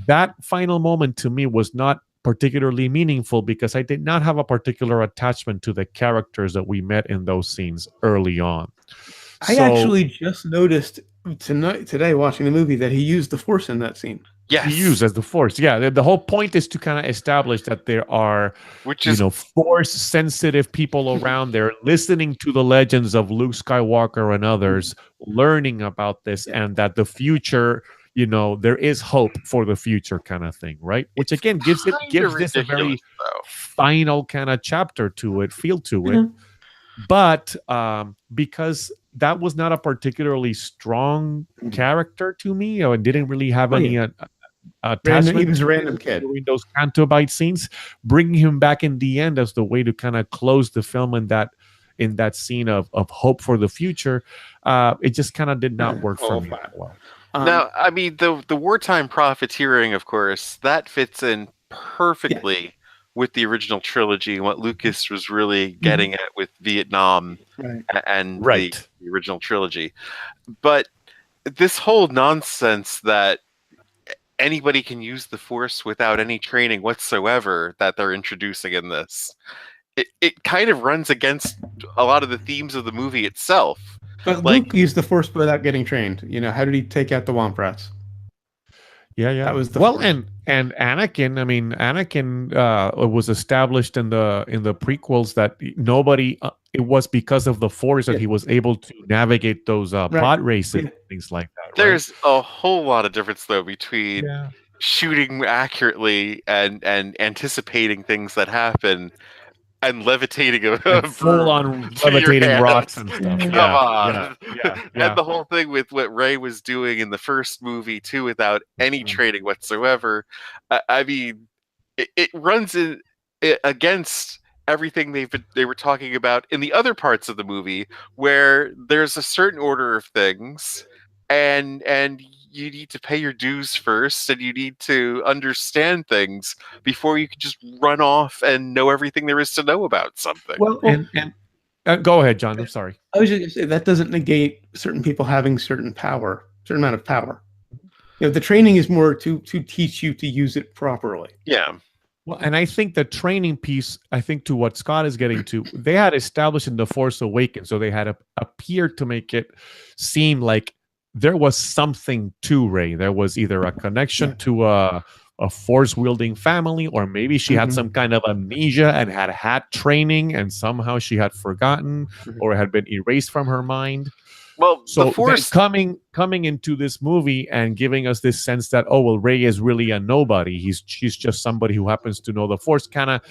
that final moment to me was not particularly meaningful because I did not have a particular attachment to the characters that we met in those scenes early on. I actually just noticed today watching the movie that he used the Force in that scene. Yes. He used as the Force. Yeah, the whole point is to kind of establish that there are, Force-sensitive people around there listening to the legends of Luke Skywalker and others, learning about this, and that the future, there is hope for the future kind of thing, right? Which again gives this a very final kind of chapter to it, feel to it. But because that was not a particularly strong character to me, or didn't really have any attachment. He was a random kid during those Canto Bite scenes. Bringing him back in the end as the way to kind of close the film in that scene of hope for the future, it just kind of did not work for me that well. Now, I mean, the wartime profiteering, of course, that fits in perfectly with the original trilogy and what Lucas was really getting at with Vietnam and the original trilogy. But this whole nonsense that anybody can use the Force without any training whatsoever that they're introducing in this, it kind of runs against a lot of the themes of the movie itself. But Luke used the Force without getting trained. How did he take out the Womp Rats? Yeah. That was the Well, Force. and Anakin. I mean, Anakin was established in the prequels that nobody. It was because of the Force that he was able to navigate those pod races and things like that. Right? There's a whole lot of difference though between shooting accurately and anticipating things that happen, and levitating a full on levitating rocks and stuff. Come on. And the whole thing with what Rey was doing in the first movie too, without any training whatsoever. I mean, it runs against everything they were talking about in the other parts of the movie, where there's a certain order of things, and you need to pay your dues first, and you need to understand things before you can just run off and know everything there is to know about something. Well, and go ahead, John. I'm sorry. I was just going to say that doesn't negate certain people having certain amount of power. The training is more to teach you to use it properly. Yeah. Well, and I think the training piece, to what Scott is getting to, they had established in The Force Awakens, so they had appeared to make it seem like there was something to Rey. There was either a connection to a Force-wielding family, or maybe she had some kind of amnesia and had training, and somehow she had forgotten or had been erased from her mind. Well, so the Force coming into this movie and giving us this sense that, Rey is really a nobody. She's just somebody who happens to know the Force, kind of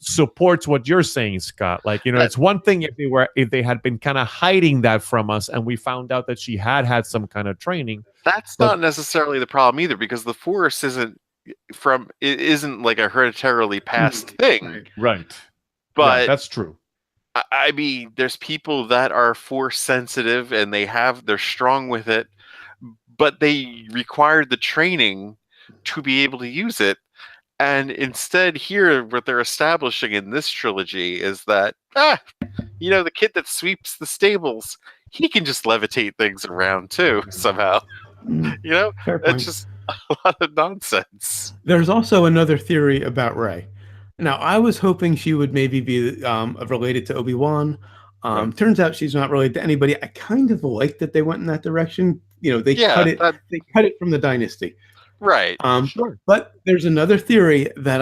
supports what you're saying, Scott. Like, it's one thing if they had been kind of hiding that from us and we found out that she had some kind of training. That's not necessarily the problem either, because the Force isn't like a hereditarily passed thing. Right. But that's true. I mean, there's people that are Force sensitive and they're strong with it, but they required the training to be able to use it. And instead, here, what they're establishing in this trilogy is that, the kid that sweeps the stables, he can just levitate things around too, somehow. Fair That's point. just a lot of nonsense. There's also another theory about Rey. Now, I was hoping she would maybe be related to Obi-Wan. Right. Turns out she's not related to anybody. I kind of like that they went in that direction. They Yeah, cut it from the dynasty. Right. Sure. But there's another theory that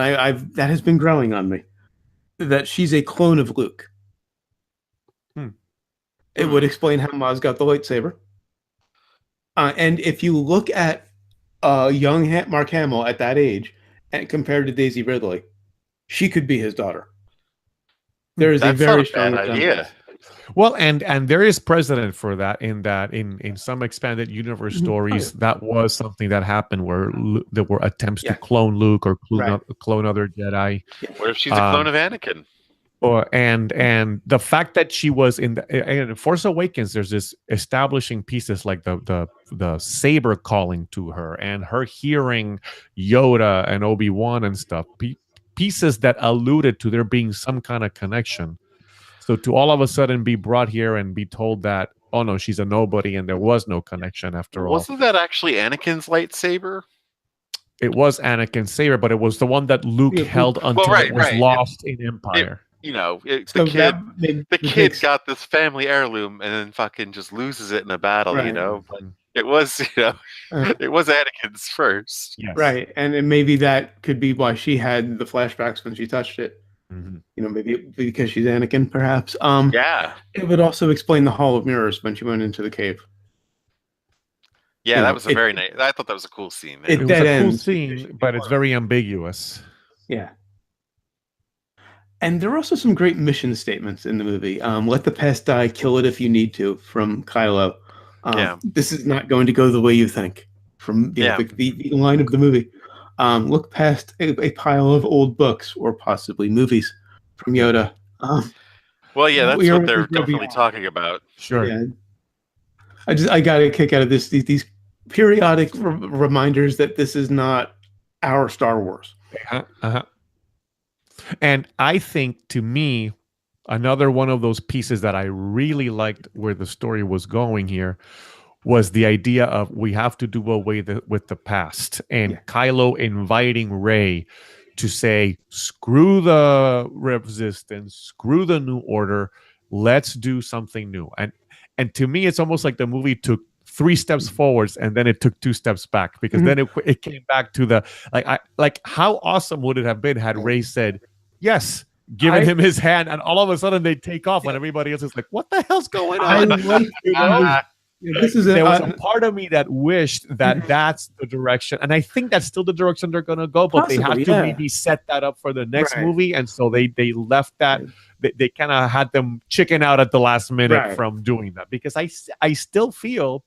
that has been growing on me, that she's a clone of Luke. It would explain how Maz got the lightsaber. And if you look at young Mark Hamill at that age, and compared to Daisy Ridley, she could be his daughter. There is That's a very not a strong bad idea. Well, and there is precedent for that in some expanded universe stories. That was something that happened where there were attempts to clone Luke or clone other Jedi. What if she's a clone of Anakin? And the fact that she was in Force Awakens, there's this establishing pieces like the saber calling to her and her hearing Yoda and Obi-Wan and stuff. Pieces that alluded to there being some kind of connection. So to all of a sudden be brought here and be told that, oh no, she's a nobody and there was no connection after all. Wasn't that actually Anakin's lightsaber? It was Anakin's saber, but it was the one that Luke held until it was lost in Empire. The kid got this family heirloom and then fucking just loses it in a battle, But it was, it was Anakin's first. Yes. Right. And maybe that could be why she had the flashbacks when she touched it. Maybe because she's Anakin, perhaps. It would also explain the Hall of Mirrors when she went into the cave. Yeah, that was a very nice. I thought that was a cool scene. It was a cool scene, but it's very ambiguous. Yeah. And there are also some great mission statements in the movie. Let the past die, kill it if you need to, from Kylo. This is not going to go the way you think, from the line of the movie. Look past a pile of old books or possibly movies, from Yoda. That's what they're definitely talking about. Sure. Yeah. I got a kick out of these periodic reminders that this is not our Star Wars. And I think, to me, another one of those pieces that I really liked where the story was going here was the idea of we have to do away with the past. And Kylo inviting Rey to say, screw the resistance, screw the New Order, let's do something new. And to me, it's almost like the movie took 3 steps forwards and then it took 2 steps back, because then it came back to the how awesome would it have been had Rey said yes, given him his hand, and all of a sudden they take off when everybody else is like, what the hell's going on? There was a part of me that wished that that's the direction, and I think that's still the direction they're going to go, but they have to maybe set that up for the next movie, and so they left that. They kind of had them chicken out at the last minute from doing that, because I still feel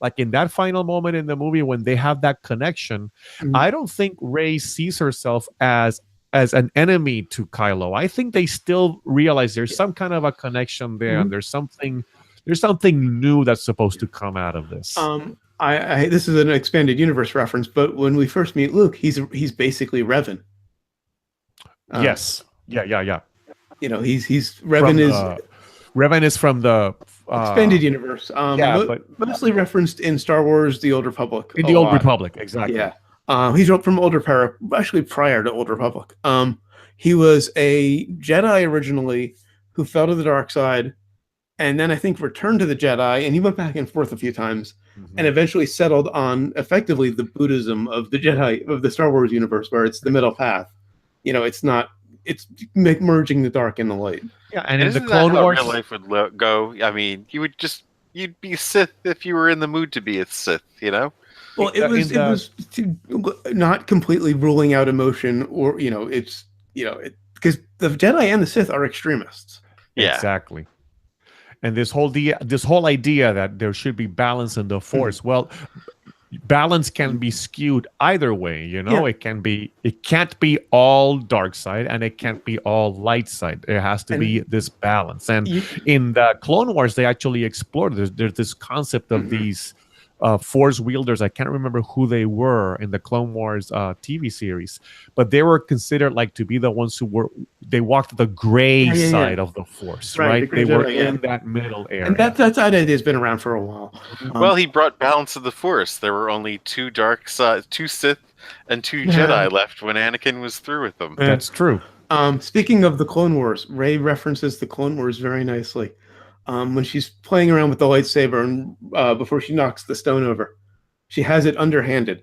like in that final moment in the movie when they have that connection, I don't think Rey sees herself as an enemy to Kylo. I think they still realize there's some kind of a connection there, and there's something new that's supposed to come out of this. This is an expanded universe reference, but when we first meet Luke, he's basically Revan. Yes. Yeah. He's Revan Revan is from the expanded universe. But mostly referenced in Star Wars: The Old Republic. In the Old Republic, exactly. Yeah. He's from actually prior to Old Republic. He was a Jedi originally who fell to the dark side, and then I think returned to the Jedi, and he went back and forth a few times, and eventually settled on effectively the Buddhism of the Jedi, of the Star Wars universe, where it's the middle path. It's merging the dark and the light. Yeah, and in the Clone Wars, real life would go. I mean, you'd be Sith if you were in the mood to be a Sith, Well, it was not completely ruling out emotion, or because the Jedi and the Sith are extremists. Yeah, exactly. And this whole idea that there should be balance in the Force. Well, balance can be skewed either way. It can't be all dark side and it can't be all light side. There has to be this balance. And in the Clone Wars, they actually explored there's this concept of these force wielders. I can't remember who they were in the Clone Wars TV series, but they were considered like to be the ones who walked the gray side of the Force, Right, the right? gray They were Jedi, yeah. in that middle area. And that idea has been around for a while. Well, he brought balance to the Force. There were only two Sith and two Jedi left when Anakin was through with them. That's true. Speaking of the Clone Wars, Rey references the Clone Wars very nicely. When she's playing around with the lightsaber and before she knocks the stone over, she has it underhanded,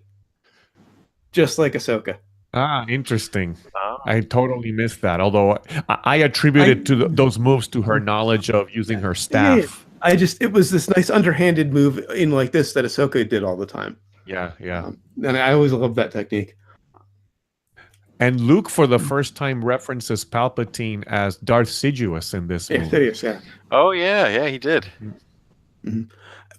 just like Ahsoka. Ah, interesting. Oh. I totally missed that. Although I attributed those moves to her knowledge of using her staff. It was this nice underhanded move in like this that Ahsoka did all the time. Yeah. And I always loved that technique. And Luke, for the first time, references Palpatine as Darth Sidious in this movie. Sidious, yeah. Oh yeah, he did. Mm-hmm.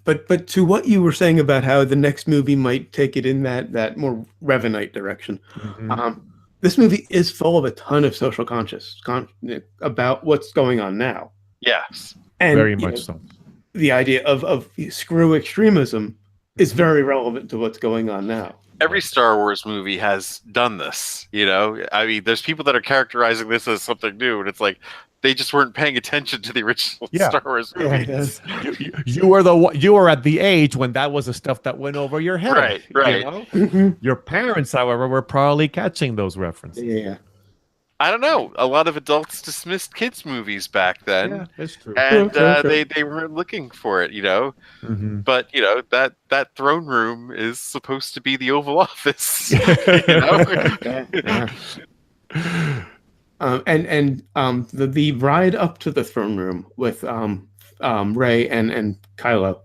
But to what you were saying about how the next movie might take it in that more Revanite direction, this movie is full of a ton of social conscious about what's going on now. Yes, and very much so. The idea of screw extremism is very relevant to what's going on now. Every Star Wars movie has done this. I mean, there's people that are characterizing this as something new, and it's like they just weren't paying attention to the original Star Wars movies. You were at the age when that was the stuff that went over your head. Right. Your parents, however, were probably catching those references. Yeah. I don't know. A lot of adults dismissed kids' movies back then. Yeah, that's true. And True. they weren't looking for it, Mm-hmm. But that throne room is supposed to be the Oval Office. The ride up to the throne room with Rey and Kylo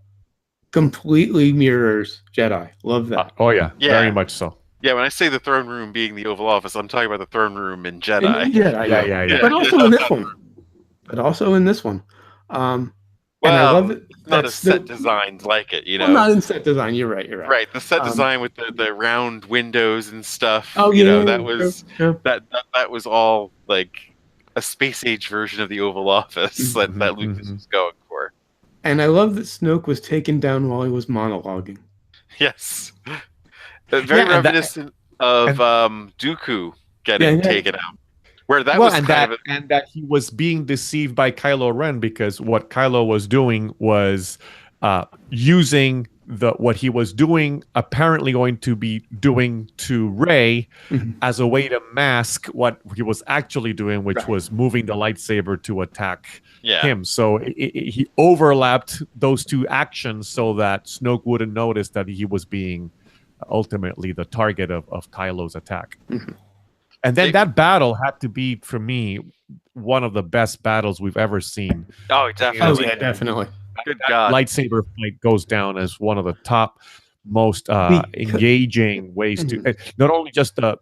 completely mirrors Jedi. Love that. Very much so. Yeah, when I say the throne room being the Oval Office, I'm talking about the throne room in Jedi. Yeah. But also in this one. And I love it. It's not a set designed like it, Well, not in set design. You're right. Right, the set design with the round windows and stuff. Oh, that was true. that was all like a space age version of the Oval Office that Lucas was going for. And I love that Snoke was taken down while he was monologuing. Yes. Very reminiscent of Dooku getting taken out. Where that was and that he was being deceived by Kylo Ren, because what Kylo was doing was using what he was doing, apparently going to be doing to Rey as a way to mask what he was actually doing, which was moving the lightsaber to attack him. So he overlapped those two actions so that Snoke wouldn't notice that he was being ultimately the target of Kylo's attack. And then that battle had to be, for me, one of the best battles we've ever seen. Oh, definitely. Oh, yeah, definitely. Good God. Lightsaber fight goes down as one of the top, most engaging ways to not only just the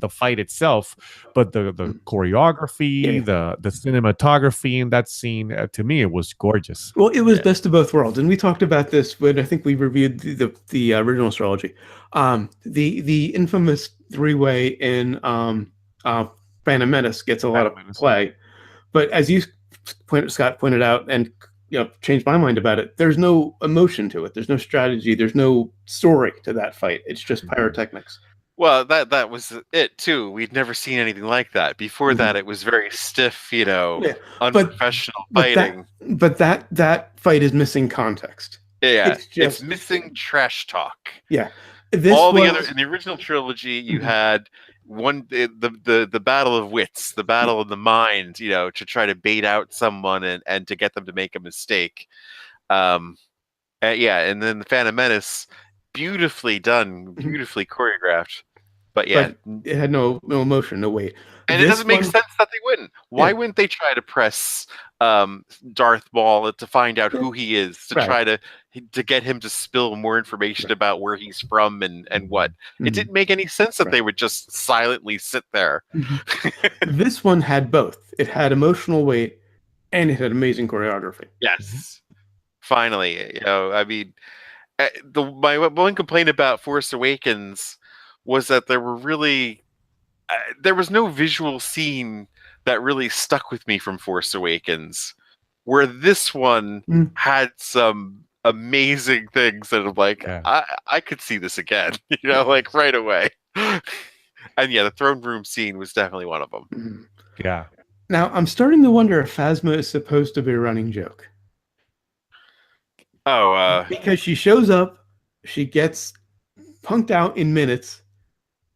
fight itself, but the choreography, the cinematography in that scene. To me, it was gorgeous. Well, it was best of both worlds, and we talked about this when I think we reviewed the original trilogy. The infamous three-way in Phantom Menace gets a lot of play, but as Scott pointed out, and changed my mind about it, there's no emotion to it. There's no strategy. There's no story to that fight. It's just pyrotechnics. Well, that was it too. We'd never seen anything like that before. That it was very stiff, unprofessional fighting. But that fight is missing context. Yeah, it's missing trash talk. Yeah, in the original trilogy, you had the battle of wits, the battle of the mind, to try to bait out someone and to get them to make a mistake. And then the Phantom Menace, beautifully done, beautifully choreographed. But it had no emotion, no weight. And it doesn't make sense that they wouldn't. Why wouldn't they try to press Darth Maul to find out who he is, to try to get him to spill more information about where he's from and what? It didn't make any sense that they would just silently sit there. This one had both. It had emotional weight and it had amazing choreography. Yes. Finally, I mean, my one complaint about Force Awakens was that there was no visual scene that really stuck with me from Force Awakens, where this one had some amazing things that I'm like, I could see this again, like right away. And yeah, the throne room scene was definitely one of them. Mhm. Yeah. Now, I'm starting to wonder if Phasma is supposed to be a running joke. Oh, Because she shows up, she gets punked out in minutes,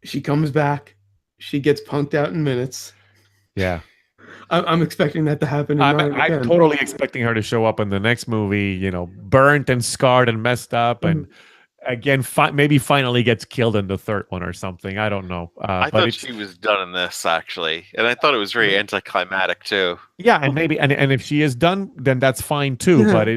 she comes back, she gets punked out in minutes. Yeah. I'm expecting that to happen in 9 I'm again. totally expecting her to show up in the next movie, burnt and scarred and messed up, and again, maybe finally gets killed in the third one or something. I don't know. I but thought she was done in this actually, and I thought it was very anticlimactic too. Yeah, and maybe and if she is done, then that's fine too. Yeah. But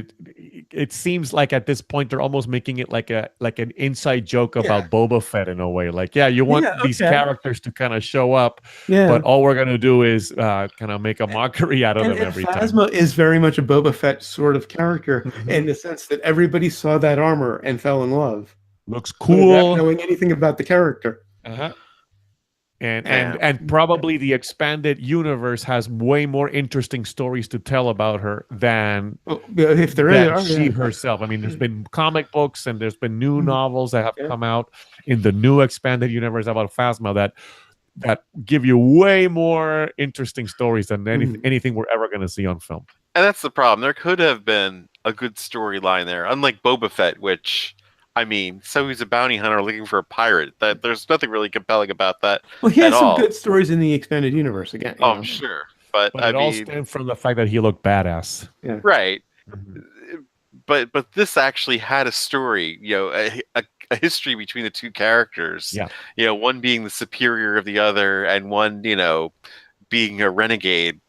it seems like at this point they're almost making it like an inside joke about Boba Fett in a way. Like, you want these characters to kind of show up, but all we're gonna do is kind of make a mockery out of them every time. Phasma is very much a Boba Fett sort of character in the sense that everybody saw that armor and fell in love. Looks cool, without knowing anything about the character. And probably the expanded universe has way more interesting stories to tell about her than if there is she herself. I mean, there's been comic books and there's been new novels that have come out in the new expanded universe about Phasma that give you way more interesting stories than anything we're ever going to see on film. And that's the problem. There could have been a good storyline there, unlike Boba Fett, which, I mean, so he's a bounty hunter looking for a pirate. That there's nothing really compelling about that. Well, he has some good stories in the expanded universe again. Oh, sure, but it all stems from the fact that he looked badass. Yeah. Right. But this actually had a story, a history between the two characters. Yeah. One being the superior of the other, and one, being a renegade,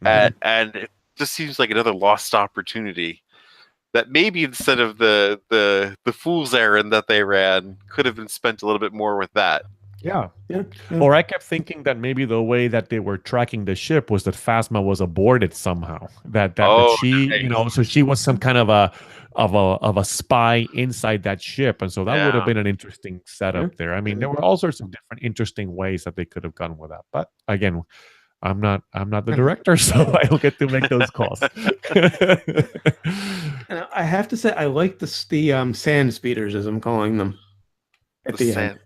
and it just seems like another lost opportunity. That maybe instead of the fool's errand that they ran, could have been spent a little bit more with that. Yeah. Or I kept thinking that maybe the way that they were tracking the ship was that Phasma was aborted somehow. That she, so she was some kind of a spy inside that ship, and so that would have been an interesting setup there. I mean, there were all sorts of different interesting ways that they could have gone with that. But again, I'm not the director, so I don't get to make those calls. And I have to say, I like the sand speeders, as I'm calling them, at the end.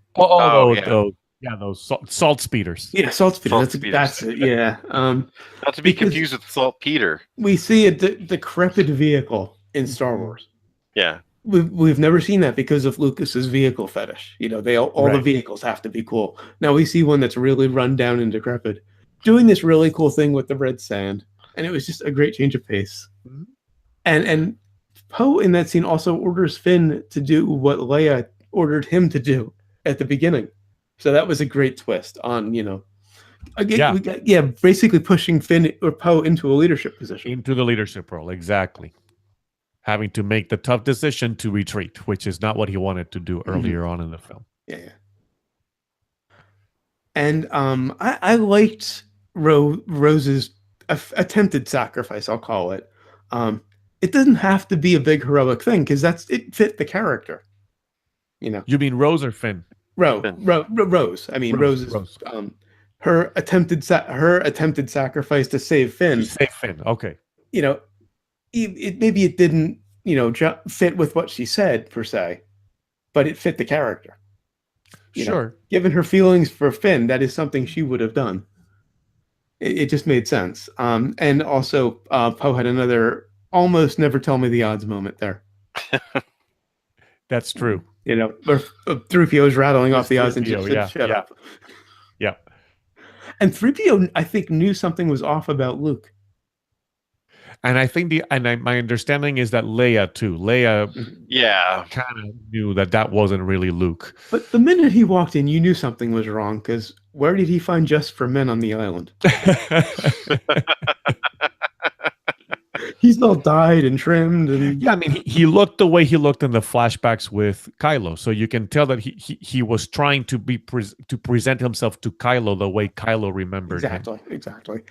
Those salt speeders. Yeah, salt speeders. That's it. Yeah. Not to be confused with saltpeter. We see a decrepit vehicle in Star Wars. Yeah. We've never seen that because of Lucas's vehicle fetish. All the vehicles have to be cool. Now we see one that's really run down and decrepit, doing this really cool thing with the red sand, and it was just a great change of pace. And Poe in that scene also orders Finn to do what Leia ordered him to do at the beginning. So that was a great twist on, basically pushing Finn or Poe into a leadership position. Into the leadership role, exactly. Having to make the tough decision to retreat, which is not what he wanted to do earlier on in the film. Yeah. And I liked Rose's attempted sacrifice, I'll call it. It doesn't have to be a big heroic thing because it fit the character. You mean Rose or Finn? Rose. I mean, Rose's her attempted sacrifice to save Finn. Okay. Maybe it didn't fit with what she said per se, but it fit the character. Sure. Given her feelings for Finn, that is something she would have done. It just made sense. And also, Poe had another almost never tell me the odds moment there. That's true. 3PO is rattling off the odds and just shut up. Yeah. And 3PO, I think, knew something was off about Luke. And I think my understanding is that Leia too. Leia, kind of knew that wasn't really Luke. But the minute he walked in, you knew something was wrong because where did he find just for men on the island? He's all dyed and trimmed, and I mean, he looked the way he looked in the flashbacks with Kylo, so you can tell that he was trying to present himself to Kylo the way Kylo remembered him. Exactly.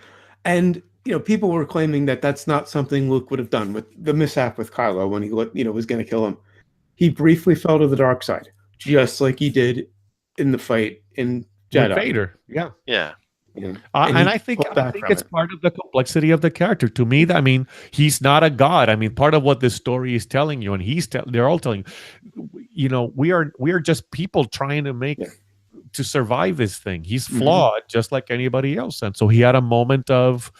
And people were claiming that that's not something Luke would have done with the mishap with Kylo when he was going to kill him. He briefly fell to the dark side, just like he did in the fight in Jedi. With Vader, yeah. And I think it's part of the complexity of the character. To me, I mean, he's not a god. I mean, part of what this story is telling you, and they're all telling you, we are just people trying to make to survive this thing. He's flawed, just like anybody else, and so he had a moment of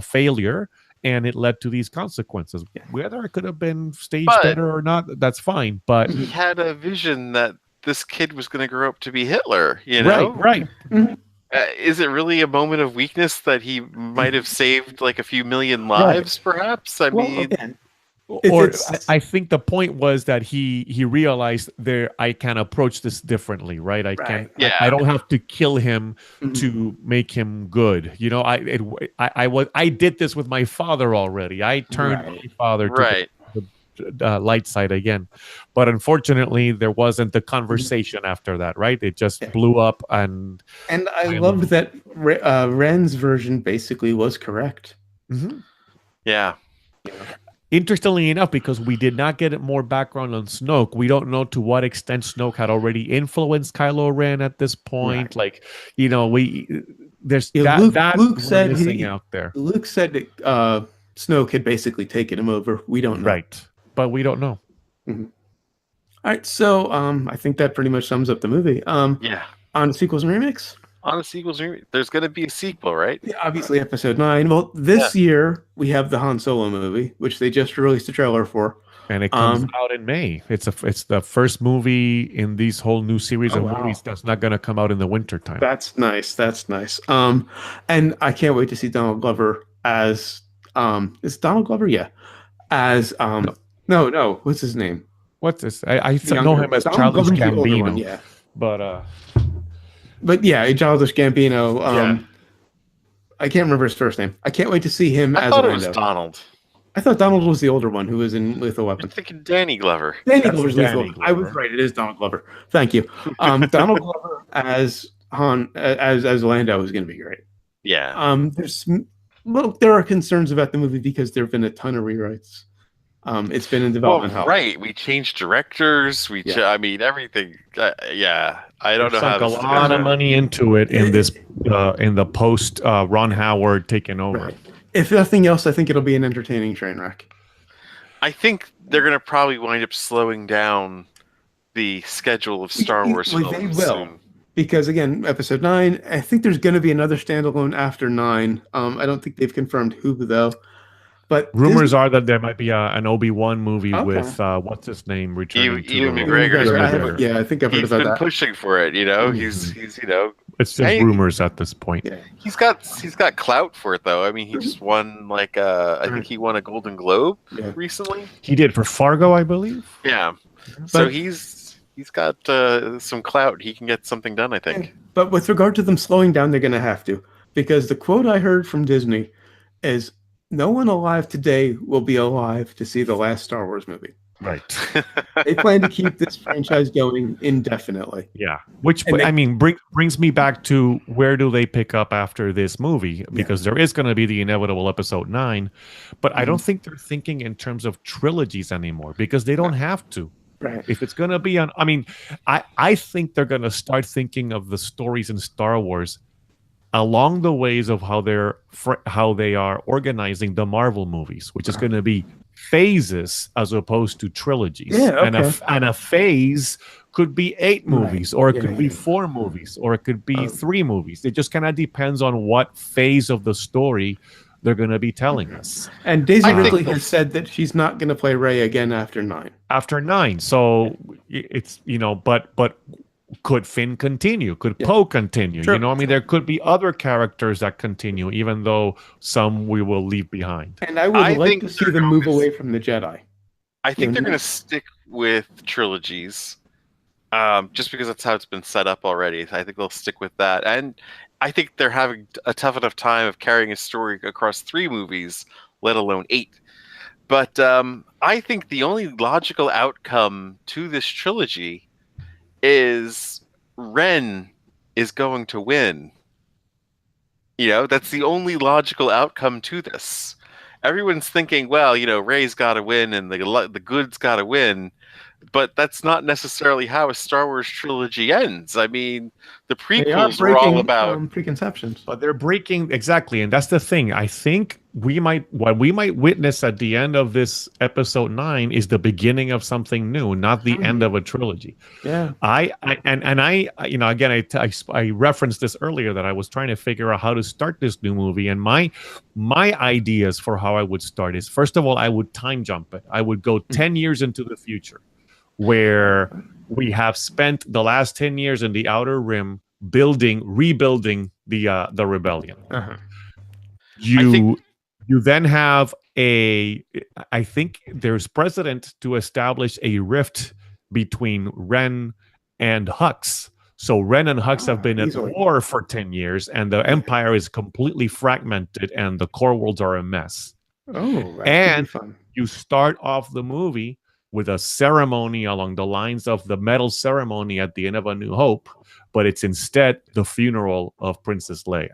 failure, and it led to these consequences. Whether it could have been staged better or not, that's fine. But he had a vision that this kid was going to grow up to be Hitler. You know, right. Is it really a moment of weakness that he might have saved like a few million lives, perhaps? I mean, I think the point was that he realized I can approach this differently, right? I don't have to kill him to make him good. You know, I did this with my father already. I turned my father to the light side again, but unfortunately there wasn't the conversation after that, right? It just blew up, and I loved that Ren's version basically was correct. Interestingly enough, because we did not get more background on Snoke, we don't know to what extent Snoke had already influenced Kylo Ren at this point. Like, there's Luke said missing out there. Luke said that Snoke had basically taken him over. We don't know. Right. But we don't know. All right, so I think that pretty much sums up the movie. On sequels and remakes? On the sequels and remakes. There's going to be a sequel, right? Yeah, obviously Episode 9. Well, this year we have the Han Solo movie, which they just released a trailer for. And it comes out in May. It's the first movie in these whole new series of movies that's not going to come out in the winter time. That's nice. And I can't wait to see Donald Glover as is Donald Glover? Yeah. As No, what's his name? What's this? I know him as Childish Gambino. Yeah. But yeah, Childish Gambino. I can't remember his first name. I can't wait to see him as I thought Lando. it was Donald. I thought Donald was the older one who was in Lethal Weapon. I'm thinking Danny Glover. Glover's Lethal. I was right. It is Donald Glover. Thank you. Donald Glover as as Lando is going to be great. Yeah. There are concerns about the movie because there have been a ton of rewrites. It's been in development. Right. We changed directors. I mean, everything. I don't know how to. Sunk a lot of money into it in this in the post Ron Howard taking over. Right. If nothing else, I think it'll be an entertaining train wreck. I think they're going to probably wind up slowing down the schedule of Star Wars films. They will. Because again, Episode 9, I think there's going to be another standalone after 9. I don't think they've confirmed who though. But rumors are that there might be an Obi-Wan movie with what's his name returning. Ewan McGregor. I think I've heard about that. He's been pushing for it. He's It's just rumors at this point. Yeah. He's got clout for it though. I mean, he just won I think he won a Golden Globe recently. He did for Fargo, I believe. Yeah. So he's got some clout. He can get something done, I think. But with regard to them slowing down, they're going to have to, because the quote I heard from Disney is, "No one alive today will be alive to see the last Star Wars movie." Right. They plan to keep this franchise going indefinitely. Yeah. Which, brings me back to where do they pick up after this movie? Because there is going to be the inevitable Episode 9. But I don't think they're thinking in terms of trilogies anymore, because they don't have to. Right. If it's going to be on... I mean, I think they're going to start thinking of the stories in Star Wars along the ways of how they are organizing the Marvel movies, which is going to be phases as opposed to trilogies. Yeah, okay. And a phase could be 8 movies, or it could be 4 movies, or it could be 3 movies. It just kind of depends on what phase of the story they're going to be telling us. And Daisy Ridley has said that she's not going to play Rey again after 9. After 9. So it's, but could Finn continue? Could Poe continue? Sure. I mean, there could be other characters that continue, even though some we will leave behind. And I would like to see them move away from the Jedi. I think they're going to stick with trilogies, just because that's how it's been set up already. I think they'll stick with that. And I think they're having a tough enough time of carrying a story across 3 movies, let alone 8. But I think the only logical outcome to this trilogy is Ren is going to win. That's the only logical outcome to this. Everyone's thinking, well, Rey's got to win and the good's got to win. but that's not necessarily how a Star Wars trilogy ends. I mean, the They are prequels were all breaking about preconceptions. But they're breaking exactly, and that's the thing. I think what we might witness at the end of this episode 9 is the beginning of something new, not the end of a trilogy. Yeah. Again, I referenced this earlier that I was trying to figure out how to start this new movie, and my ideas for how I would start is, first of all, I would time jump it. I would go 10 years into the future, where we have spent the last 10 years in the Outer Rim rebuilding the rebellion. Uh-huh. You then have I think there's precedent to establish a rift between Ren and Hux. So Ren and Hux have been at war for 10 years, and the Empire is completely fragmented, and the core worlds are a mess. Oh, that and could be fun. You start off the movie with a ceremony along the lines of the medal ceremony at the end of A New Hope, but it's instead the funeral of Princess Leia.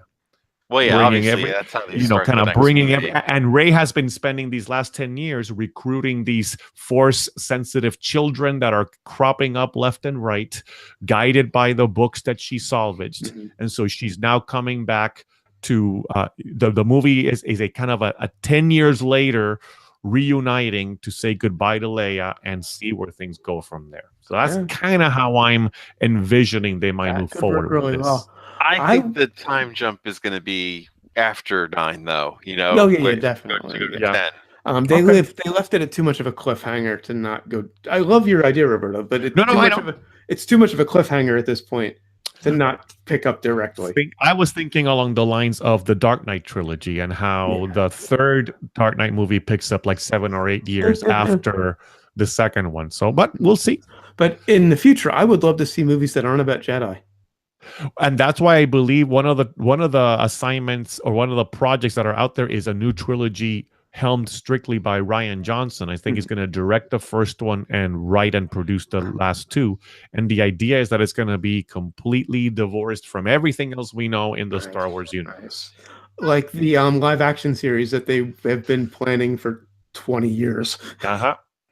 Well, yeah, obviously that's how they start kind the of next bringing movie. and Rey has been spending these last 10 years recruiting these Force-sensitive children that are cropping up left and right, guided by the books that she salvaged. And so she's now coming back to the movie is a kind of a 10 years later reuniting to say goodbye to Leia and see where things go from there. So that's kind of how I'm envisioning they might move forward really with this. well. I think the time jump is going to be after 9, though. Oh yeah, definitely. To 10. They left it at too much of a cliffhanger to not go. I love your idea, Roberto, but it's too much of a cliffhanger at this point to not pick up directly. I was thinking along the lines of the Dark Knight trilogy and how the third Dark Knight movie picks up like 7 or 8 years after the second one. So, but we'll see. But in the future, I would love to see movies that aren't about Jedi. And that's why I believe one of the assignments or one of the projects that are out there is a new trilogy helmed strictly by Rian Johnson. I think he's going to direct the first one and write and produce the last 2. And the idea is that it's going to be completely divorced from everything else we know in the Star Wars universe. Like the live action series that they have been planning for 20 years.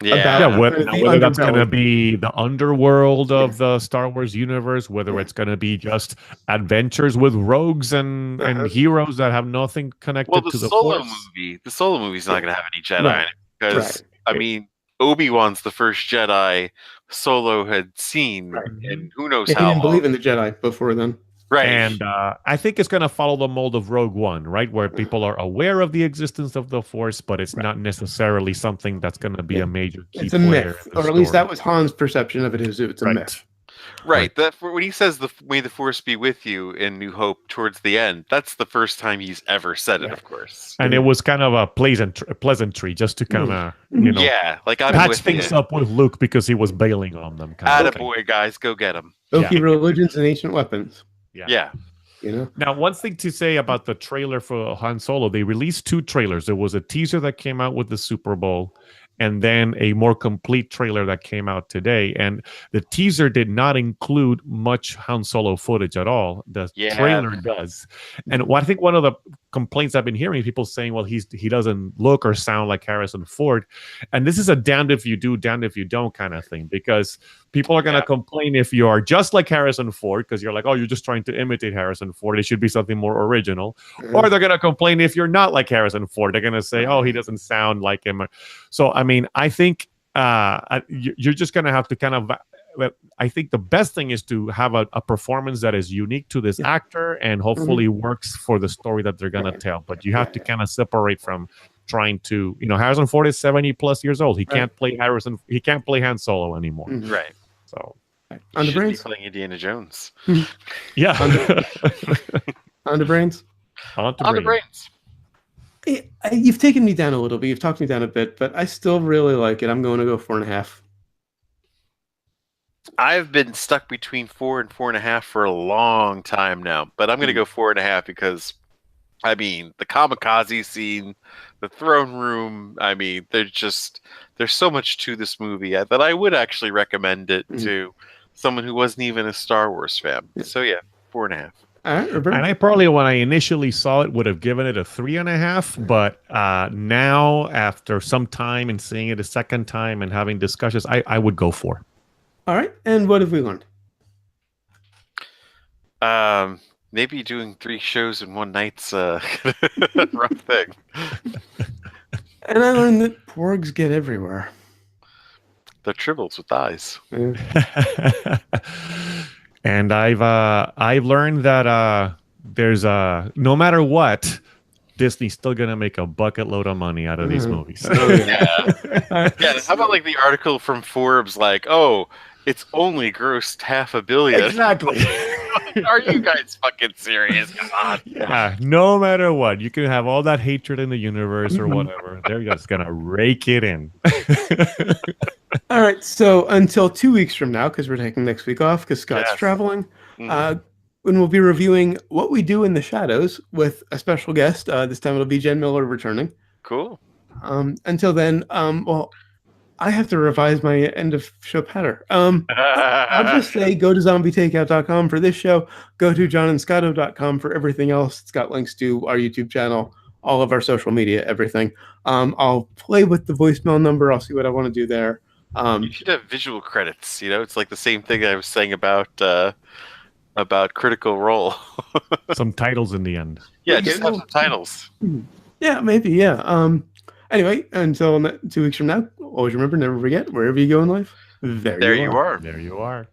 Whether that's going to be the underworld of the Star Wars universe, whether it's going to be just adventures with rogues and heroes that have nothing connected to the Force. The solo movie's not going to have any Jedi in it because I mean, Obi-Wan's the first Jedi Solo had seen, and who knows how he long. didn't believe in the Jedi before then. Right. And I think it's going to follow the mold of Rogue One, right? Where people are aware of the existence of the Force, but it's not necessarily something that's going to be a major key It's a myth, or at least that was Han's perception of it. It's a myth. Right. That when he says "May the Force be with you" in New Hope towards the end, that's the first time he's ever said it, of course. And it was kind of a pleasantry, just to kind of patch things up with Luke because he was bailing on them. Attaboy, guys, go get him. Okie religions and ancient weapons. Yeah. Now, one thing to say about the trailer for Han Solo, they released 2 trailers. There was a teaser that came out with the Super Bowl, and then a more complete trailer that came out today. And the teaser did not include much Han Solo footage at all. The trailer does. And I think one of the complaints I've been hearing, people saying, well, he doesn't look or sound like Harrison Ford. And this is a damned if you do, damned if you don't kind of thing, because people are going to complain if you are just like Harrison Ford, because you're like, oh, you're just trying to imitate Harrison Ford. It should be something more original. Or they're going to complain if you're not like Harrison Ford. They're going to say, oh, he doesn't sound like him. So, I mean, I think you're just going to have to kind of, I think the best thing is to have a performance that is unique to this actor and hopefully works for the story that they're going to tell. But you have to kind of separate from trying to, Harrison Ford is 70 plus years old. He can't play he can't play Han Solo anymore. Right. So on the brains, playing Indiana Jones. Yeah. On the brains. On the brains. You've taken me down a little bit. You've talked me down a bit, but I still really like it. I'm going to go 4.5. I've been stuck between 4 and 4.5 for a long time now, but I'm going to go 4.5 because, I mean, the kamikaze scene, the throne room. I mean, there's so much to this movie that I would actually recommend it to someone who wasn't even a Star Wars fan. So yeah, 4.5. All right, Roberto. And I probably, when I initially saw it, would have given it a 3.5. But now, after some time and seeing it a second time and having discussions, I would go 4. All right, and what have we learned? Maybe doing 3 shows in one night's a rough thing. And I learned that porgs get everywhere. They're tribbles with eyes. Yeah. And I've learned that there's no matter what, Disney's still gonna make a bucket load of money out of these movies. Oh, Yeah. Yeah. How about like the article from Forbes, like, oh, it's only grossed $500 million. Exactly. Are you guys fucking serious? Come on. Yeah, no matter what, you can have all that hatred in the universe or whatever. They're just gonna rake it in. All right, so until 2 weeks from now, because we're taking next week off because Scott's Yes. traveling, when we'll be reviewing What We Do in the Shadows with a special guest. This time it'll be Jen Miller returning. Cool. Until then, well, I have to revise my end of show pattern. I'll just say go to zombietakeout.com for this show. Go to johnandscotto.com for everything else. It's got links to our YouTube channel, all of our social media, everything. I'll play with the voicemail number. I'll see what I want to do there. You should have visual credits. You know, it's like the same thing I was saying about Critical Role. Some titles in the end. Yeah, just have some titles. Yeah, maybe. Yeah. Anyway, until 2 weeks from now, always remember, never forget, wherever you go in life, there you are. There you are.